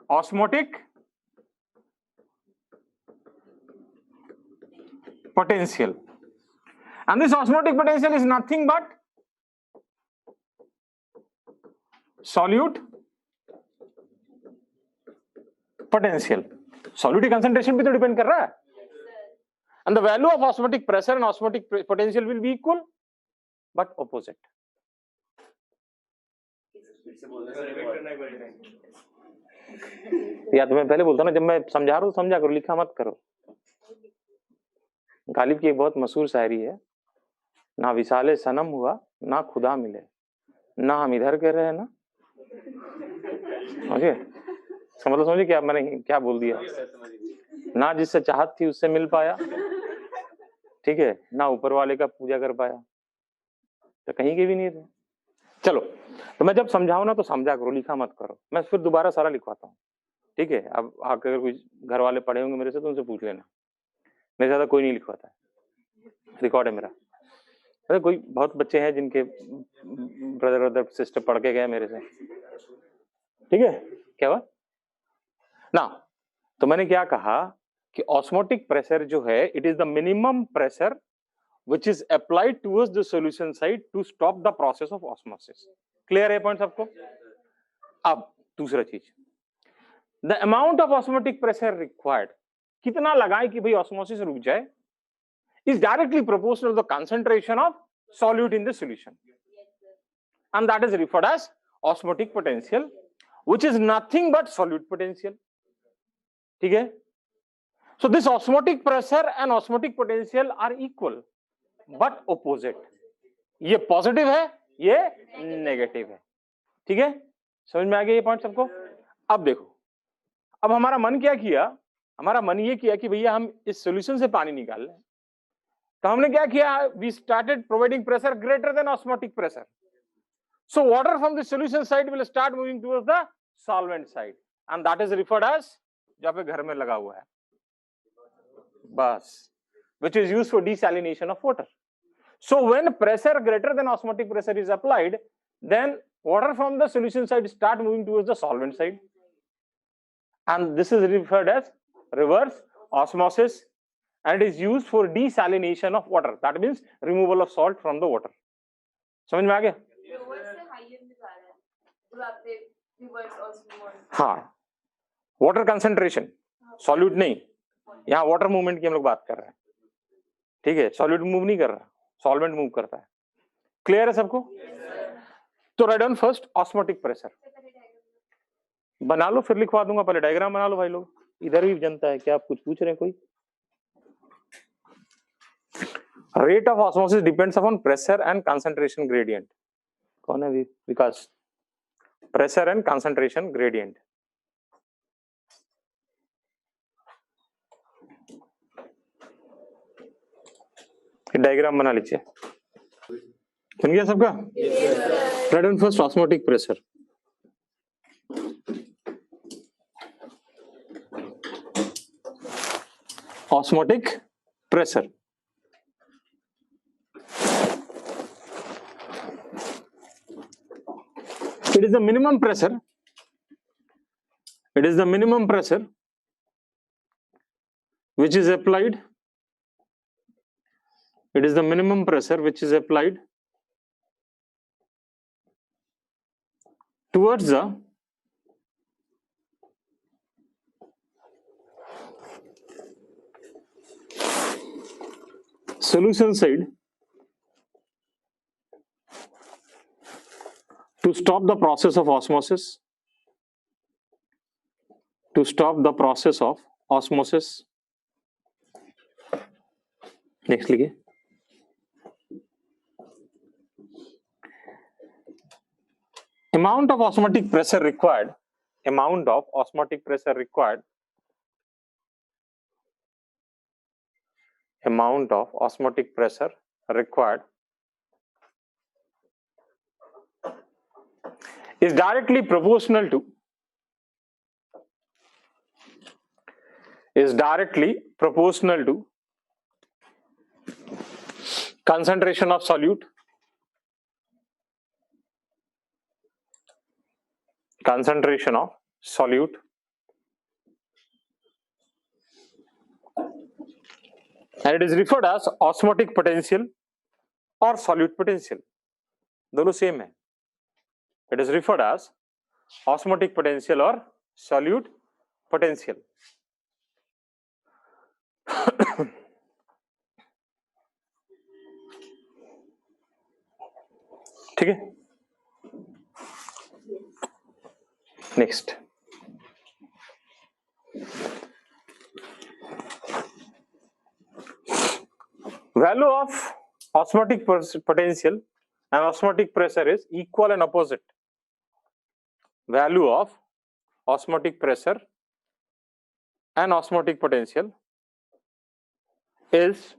osmotic potential. And this osmotic potential is nothing but solute potential. Solute concentration भी तो depend कर रहा है, and the value of osmotic pressure and osmotic potential will be equal but opposite. या तो मैं पहले बोलता ना, जब मैं समझा रहा हूं समझा करो, लिखा मत करो। गालिब की एक बहुत मशहूर शायरी है, ना विशाले सनम हुआ ना खुदा मिले, ना हम इधर के रहे ना समझे, मतलब समझे क्या मैंने क्या बोल दिया, ना जिससे चाहत थी उससे मिल पाया, ठीक है, ना ऊपर वाले का पूजा कर पाया, तो कहीं के भी नहीं रहे। चलो, तो मैं जब समझाऊं ना तो समझा करो, लिखा मत करो। मैं फिर दोबारा सारा लिखवाता हूँ, ठीक है। अब अगर कोई घर वाले पढ़े होंगे मेरे से तो उनसे पूछ लेना, मेरे ज्यादा कोई नहीं लिखवाता है, रिकॉर्ड है मेरा। अरे कोई बहुत बच्चे हैं जिनके ब्रदर सिस्टर पढ़ के गए मेरे से, ठीक है। क्या हुआ ना, तो मैंने क्या कहा कि ऑस्मोटिक प्रेशर जो है it is the minimum pressure which is applied towards the solution side to stop the process of osmosis. Clear है पॉइंट सबको? अब दूसरा चीज, the amount of osmotic pressure required, कितना लगाएं कि भाई ऑस्मोसिस रुक जाए, is directly proportional to the concentration of solute in the solution, and that is referred as osmotic potential, which is nothing but solute potential. ठीक है? So this osmotic pressure and osmotic potential are equal but opposite. ये positive है, ये negative है. ठीक है? समझ में आ गया ये पॉइंट सबको? अब देखो, अब हमारा मन क्या किया, हमारा मन ये किया कि भैया हम इस सॉल्यूशन से पानी निकाल लें. तो हमने क्या किया, we started providing pressure greater than osmotic pressure. So water from the solution side will start moving towards the solvent side, and that is referred as, जहाँ पे घर में लगा हुआ है बस, which is used for desalination of water. So when pressure greater than osmotic pressure is applied, then water from the solution side start moving towards the solvent side, and this is referred as reverse osmosis, and it is used for desalination of water. That means removal of salt from the water. समझ में आ गया? हाँ, water concentration, solute नहीं, यहाँ water movement की हम लोग बात कर रहे हैं. ठीक है, सॉल्यूट मूव नहीं कर रहा, सॉल्वेंट मूव करता है. क्लियर है सबको? तो right down first osmotic pressure बना लो, फिर लिखवा दूंगा. पहले डायग्राम बना लो भाई लोग. इधर भी जनता है क्या, आप कुछ पूछ रहे हैं कोई? Rate of osmosis depends upon pressure and concentration gradient. कौन है Vikas? Pressure and concentration gradient. Diagram बना लीजिए. बन गया सबका? Write down first osmotic pressure. Osmotic pressure it is the minimum pressure, it is the minimum pressure which is applied, it is the minimum pressure which is applied towards the solution side to stop the process of osmosis, to stop the process of osmosis. Next लिखिए. Amount of osmotic pressure required, amount of osmotic pressure required, amount of osmotic pressure required is directly proportional to, is directly proportional to concentration of solute, concentration of solute and it is referred as osmotic potential or solute potential. दोनों same है. It is referred as osmotic potential or solute potential. ठीक है? Next. Value of osmotic potential and osmotic pressure is equal and opposite. Value of osmotic pressure and osmotic potential is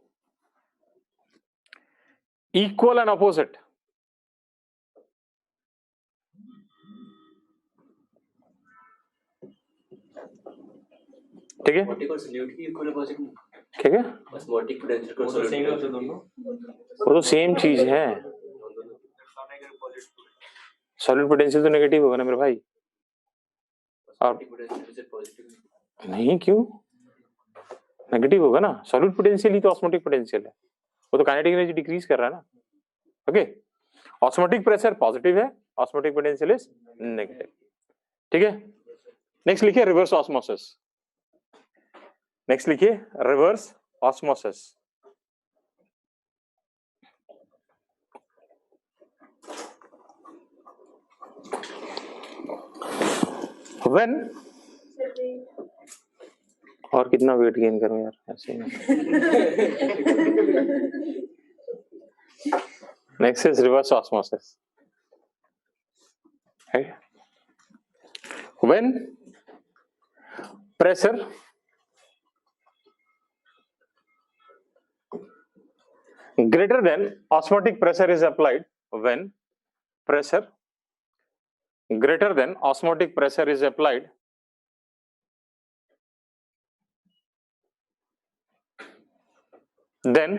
equal and opposite. ठीक है? ठीक है? वो तो same चीज है. सॉलिड पोटेंशियल तो नेगेटिव होगा ना मेरे भाई. और नहीं, क्यों नेगेटिव होगा ना? सॉलिड पोटेंशियल ही तो ऑस्मोटिक पोटेंशियल है. वो तो काइनेटिक एनर्जी डिक्रीज कर रहा है ना. ओके, ऑस्मोटिक प्रेशर पॉजिटिव है, ऑस्मोटिक पोटेंशियल इज नेगेटिव. ठीक है? नेक्स्ट लिखिए रिवर्स ऑस्मोसिस. नेक्स्ट लिखिए रिवर्स ऑस्मोसिस. When और कितना वेट गेन करूं यार ऐसे में. Next is reverse osmosis. When pressure greater than osmotic pressure is applied, when pressure greater than osmotic pressure is applied, then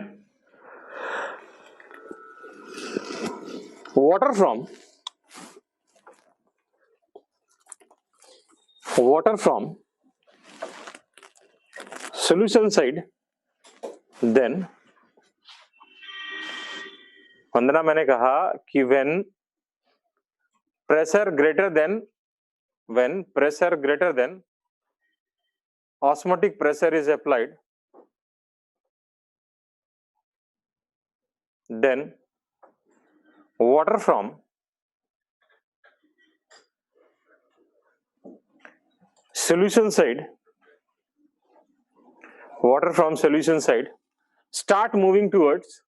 water from solution side, then वंदना मैंने कहा कि when pressure greater than osmotic pressure is applied, then water from solution side start moving towards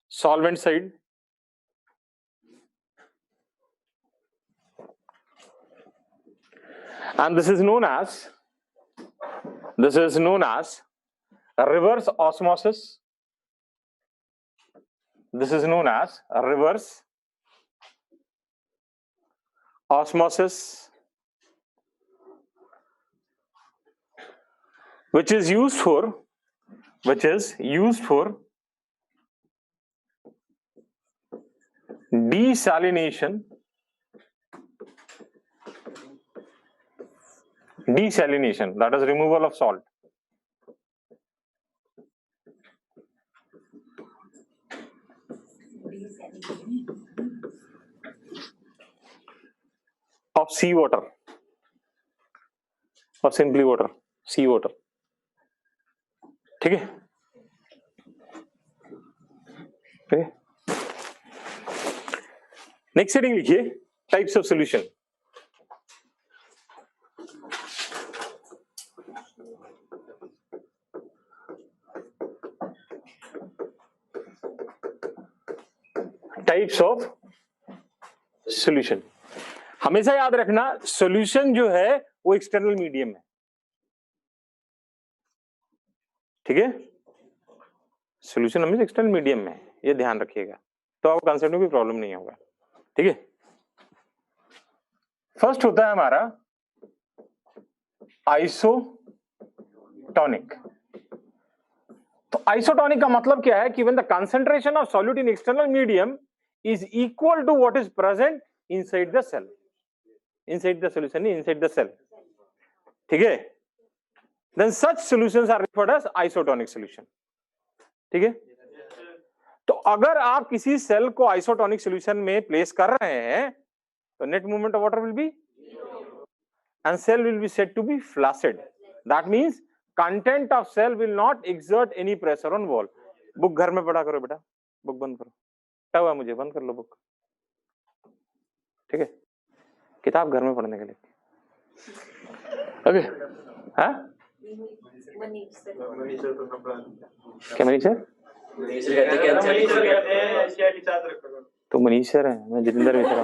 solvent side, and this is known as reverse osmosis. This is known as reverse osmosis, which is used for desalination that is removal of salt. Of sea water or simply water, sea water. ठीक है. Next heading लिखिए types of solution. Types of solution. हमेशा याद रखना solution जो है वो external medium है. ठीक है, सॉल्यूशन हमेशा एक्सटर्नल मीडियम में है, ये ध्यान रखिएगा तो आपको कंसेप्ट में कोई प्रॉब्लम नहीं होगा. ठीक है, फर्स्ट होता है हमारा आइसोटोनिक. तो आइसोटोनिक का मतलब क्या है कि when the concentration of solute in external medium is equal to what is present inside the cell, inside the solution नहीं, इनसाइड द सेल. ठीक है, then such solutions are referred as isotonic solution. ठीक है, तो अगर आप किसी cell को आइसोटोनिक सॉल्यूशन में प्लेस कर रहे हैं तो net movement of water will B and cell will be said to be flaccid. That means content of cell will not exert any pressure on wall. Book घर में पढ़ा करो बेटा, बुक बंद करो. क्या हुआ, मुझे बंद कर लो बुक. ठीक है, किताब घर में पढ़ने के लिए. ओके, हाँ क्या मनीष सर? तो मनीष सर है, मैं जितेंद्र मिश्रा.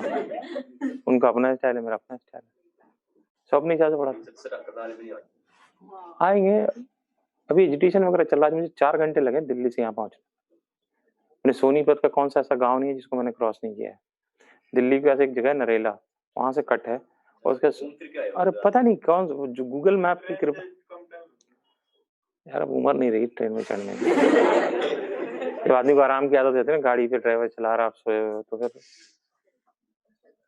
उनका अपना स्टाइल है, मेरा अपना स्टाइल है. सब नहीं चाहते पढ़ा. आएंगे, अभी एजुकेशन वगैरह चल रहा है. मुझे 4 घंटे लगे दिल्ली से यहाँ पहुंचने. मैंने सोनीपत का कौन सा ऐसा गांव नहीं है जिसको मैंने क्रॉस नहीं किया है. दिल्ली के पास एक जगह है नरेला, वहां से कट है और उसका अरे पता नहीं कौन, जो गूगल मैप की कृपा. यार अब उम्र नहीं रही ट्रेन में चढ़ने की. जब आदमी को आराम की आदत होती है ना, गाड़ी पे ड्राइवर चला रहा, आप सोए हो तो फिर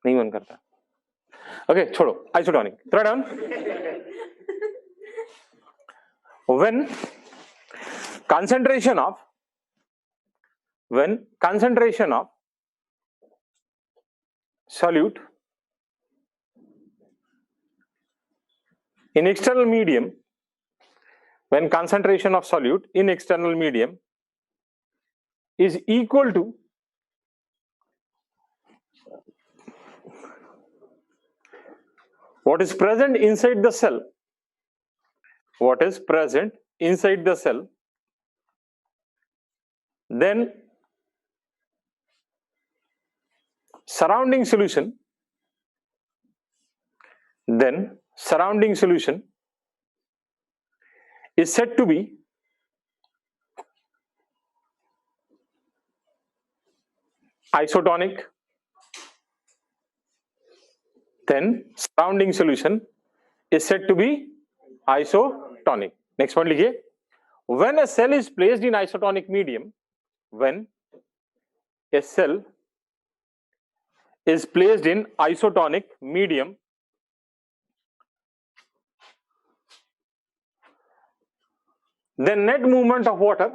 नहीं मन करता. ओके, छोड़ो isotonic. Throw down. when concentration of solute in external medium, when concentration of solute in external medium is equal to what is present inside the cell, what is present inside the cell, then surrounding solution is said to be isotonic. Then surrounding solution is said to be isotonic. Next point लिखिए. When a cell is placed in isotonic medium, when a cell is placed in isotonic medium, the net movement of water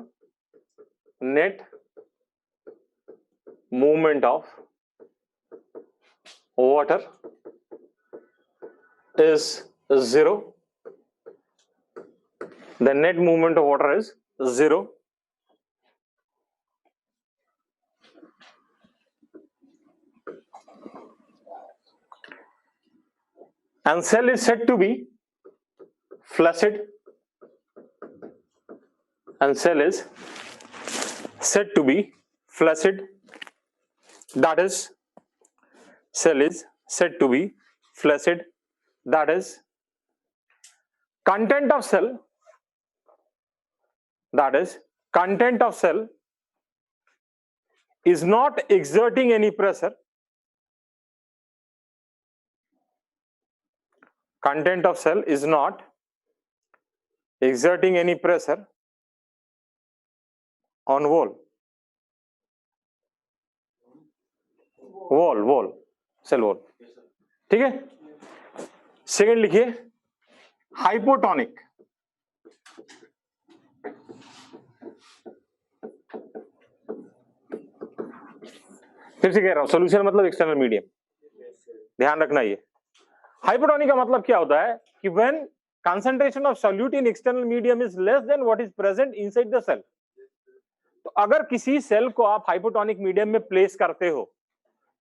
is zero. The net movement of water is zero. And cell is said to be flaccid. And cell is said to be flaccid. That is, cell is said to be flaccid. That is, content of cell. That is, content of cell is not exerting any pressure. Content of cell is not exerting any pressure on wall, cell wall. ठीक है. Second लिखिए hypotonic. फिर से कह रहा हूं, solution मतलब external medium. ध्यान रखना ये हाइपोटोनिक का मतलब क्या होता है कि when concentration of solute in external medium is less than what is present inside the cell. तो अगर किसी सेल को आप हाइपोटोनिक मीडियम में प्लेस करते हो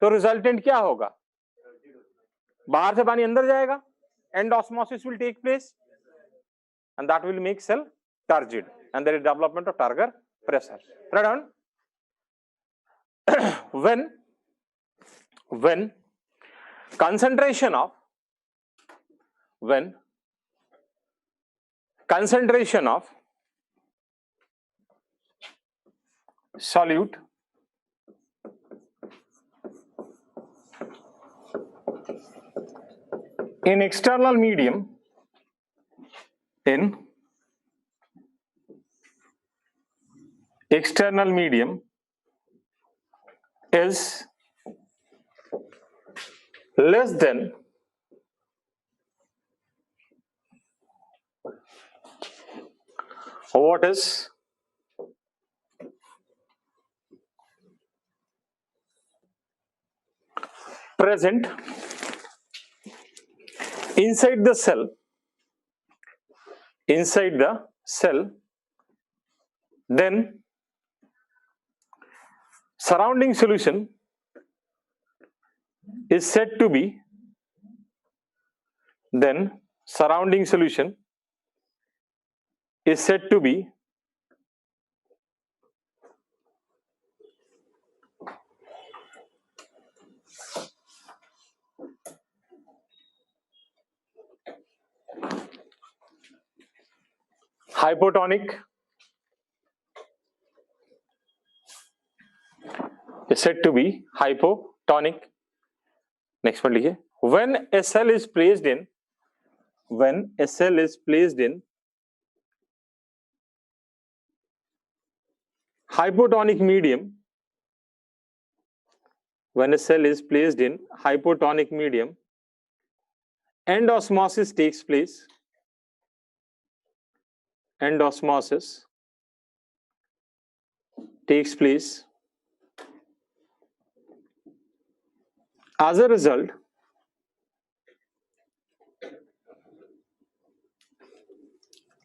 तो रिजल्टेंट क्या होगा? बाहर से पानी अंदर जाएगा, and osmosis will take place and that will make cell turgid and there is development of turgor pressure. Write down. when concentration of solute in external medium is less than what is present inside the cell, then surrounding solution is said to be hypotonic. Is said to be hypotonic. Next one लिखिए. When a cell is placed in hypotonic medium, end osmosis takes place. As a result,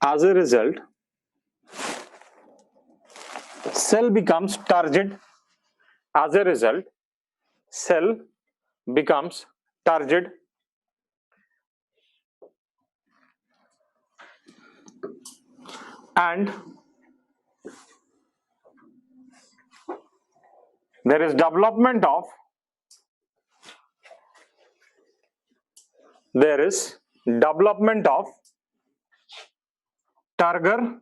As a result, cell becomes turgid. As a result, cell becomes turgid. And there is development of Turgor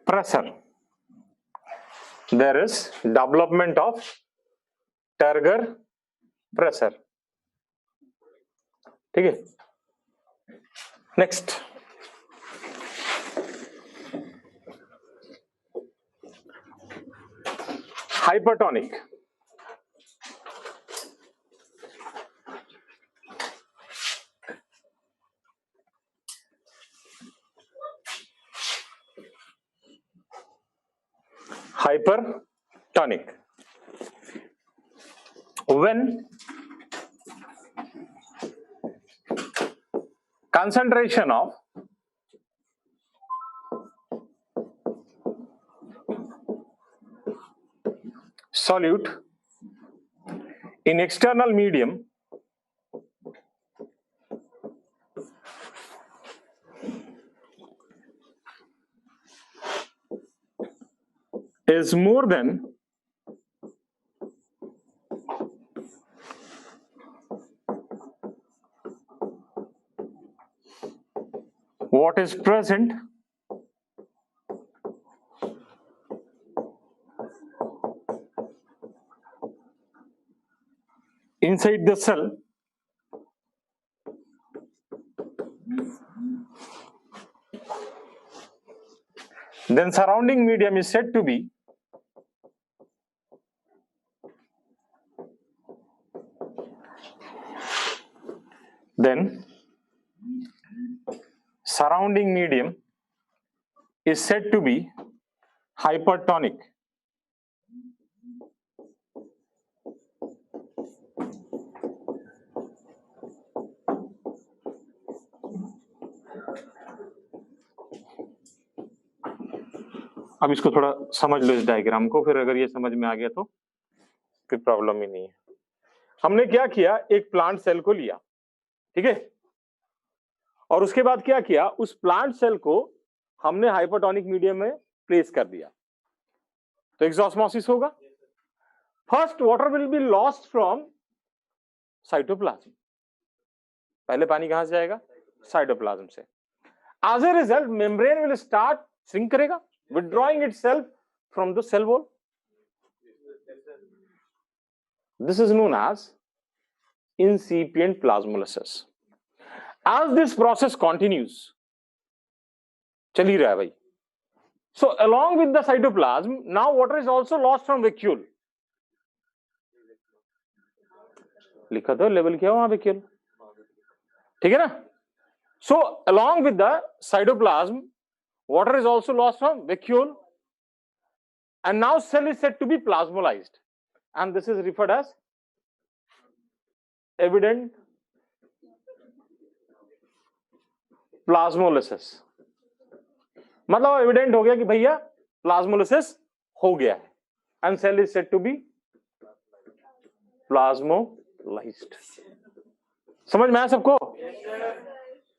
pressure. There is development of Turgor pressure. ठीक है. Next. Hypertonic. Hypertonic. When concentration of solute in external medium is more than what is present inside the cell, then surrounding medium is said to be hypertonic. अब इसको थोड़ा समझ लो इस diagram को, फिर अगर ये समझ में आ गया तो फिर प्रॉब्लम ही नहीं है. हमने क्या किया, एक प्लांट सेल को लिया, ठीक है, और उसके बाद क्या किया, उस प्लांट सेल को हमने हाइपरटोनिक मीडियम में प्लेस कर दिया, तो एक्सोस्मोसिस होगा. First water will be lost from cytoplasm. पहले पानी कहां से जाएगा, साइटोप्लाज्म से. As a result membrane will start shrink करेगा, withdrawing itself from the cell wall. This is known as incipient plasmolysis. As this process continues, चल ही रहा है भाई. So along with the cytoplasm, now water is also lost from vacuole. लिखा तो level क्या वहां vacuole, ठीक है ना. So along with the cytoplasm, water is also lost from vacuole, and now cell is said to be plasmolysed, and this is referred as evident plasmolysis. मतलब evident हो गया कि भैया प्लाज्मोलिसिस हो गया है, and cell is said to be plasmolysed. समझ में आया सबको?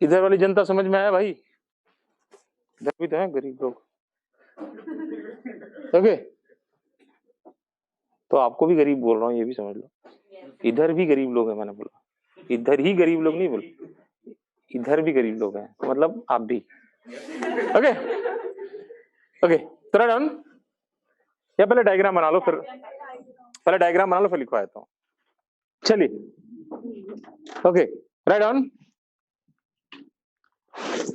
इधर वाली जनता समझ में आया भाई? इधर भी तो है गरीब लोग, ओके, तो आपको भी गरीब बोल रहा हूँ, ये भी समझ लो. इधर भी गरीब लोग हैं, मैंने बोला इधर ही गरीब लोग नहीं बोल, इधर भी गरीब लोग हैं, मतलब आप भी. ओके ओके, तो राइट डाउन, या पहले डायग्राम बना लो, फिर पहले डायग्राम बना लो, फिर लिखवा देता हूँ. चलिए, okay, write down.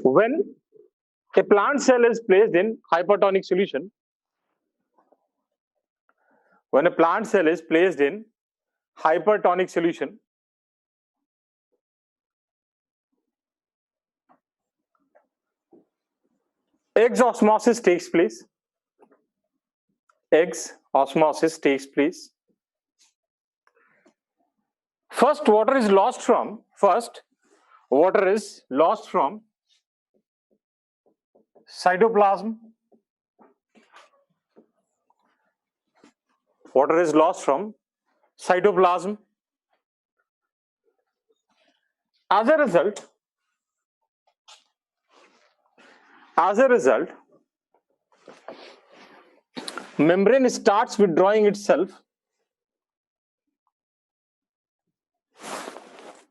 When a plant cell is placed in hypertonic solution, when a plant cell is placed in hypertonic solution, exosmosis takes place. Exosmosis takes place. First, water is lost from water is lost from cytoplasm. Water is lost from cytoplasm. As a result, membrane starts withdrawing itself.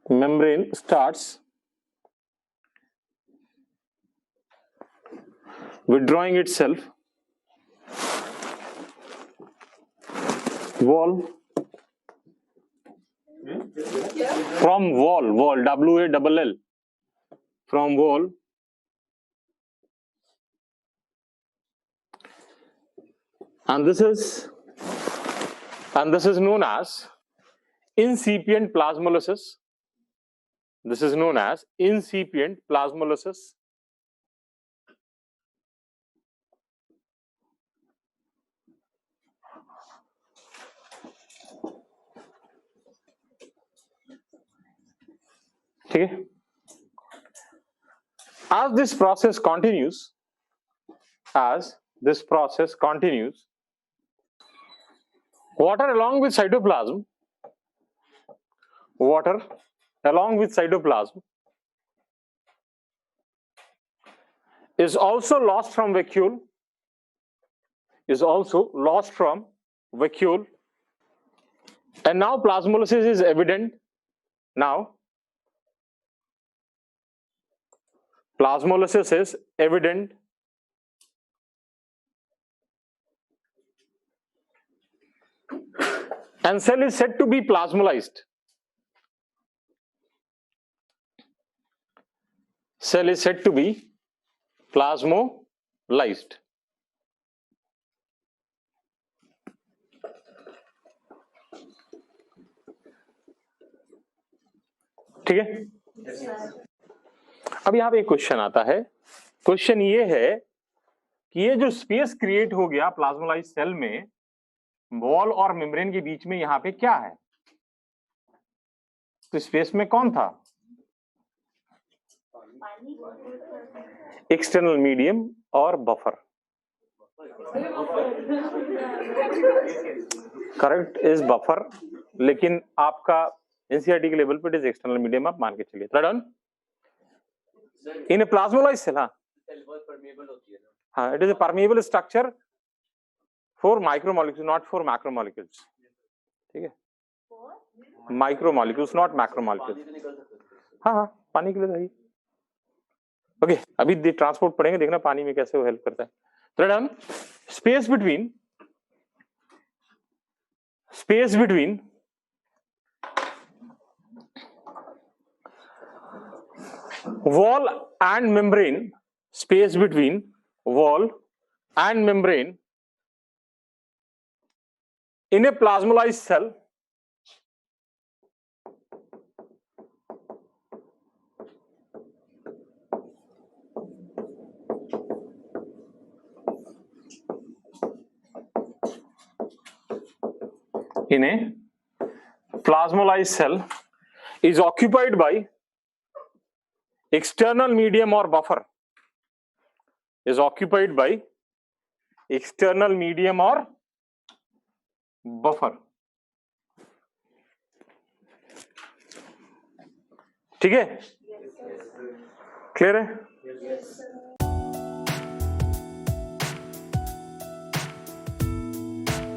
Membrane starts withdrawing itself wall from wall WALL from wall and this is known as incipient plasmolysis. This is known as incipient plasmolysis. ठीक है? As this process continues, water along with cytoplasm is also lost from vacuole, and now plasmolysis is evident. Now plasmolysis is evident. And cell is said to be plasmolysed. Cell is said to be plasmolysed. ठीक है? अब यहां पे एक question आता है. Question ये है कि ये जो स्पेस क्रिएट हो गया प्लाज्मोलाइज्ड सेल में वॉल और मेम्ब्रेन के बीच में, यहां पे क्या है? तो स्पेस में कौन था? एक्सटर्नल मीडियम और बफर. करेक्ट इज बफर, लेकिन आपका एनसीईआरटी के लेवल पे इट इज एक्सटर्नल मीडियम, आप मान के चलिए. डन. इन ए प्लाज्मोलाइज्ड सेल, हाँ, it is a permeable structure for micromolecules, not for macromolecules. ठीक है? Micromolecules not macromolecules. हाँ, पानी के लिए सही. ओके, अभी ट्रांसपोर्ट पढ़ेंगे, देखना पानी में कैसे वो हेल्प करता है. तो done. Space between wall and membrane, space between wall and membrane in a plasmolysed cell is occupied by external medium or buffer. Is occupied by external medium or buffer. ठीक है? क्लियर है?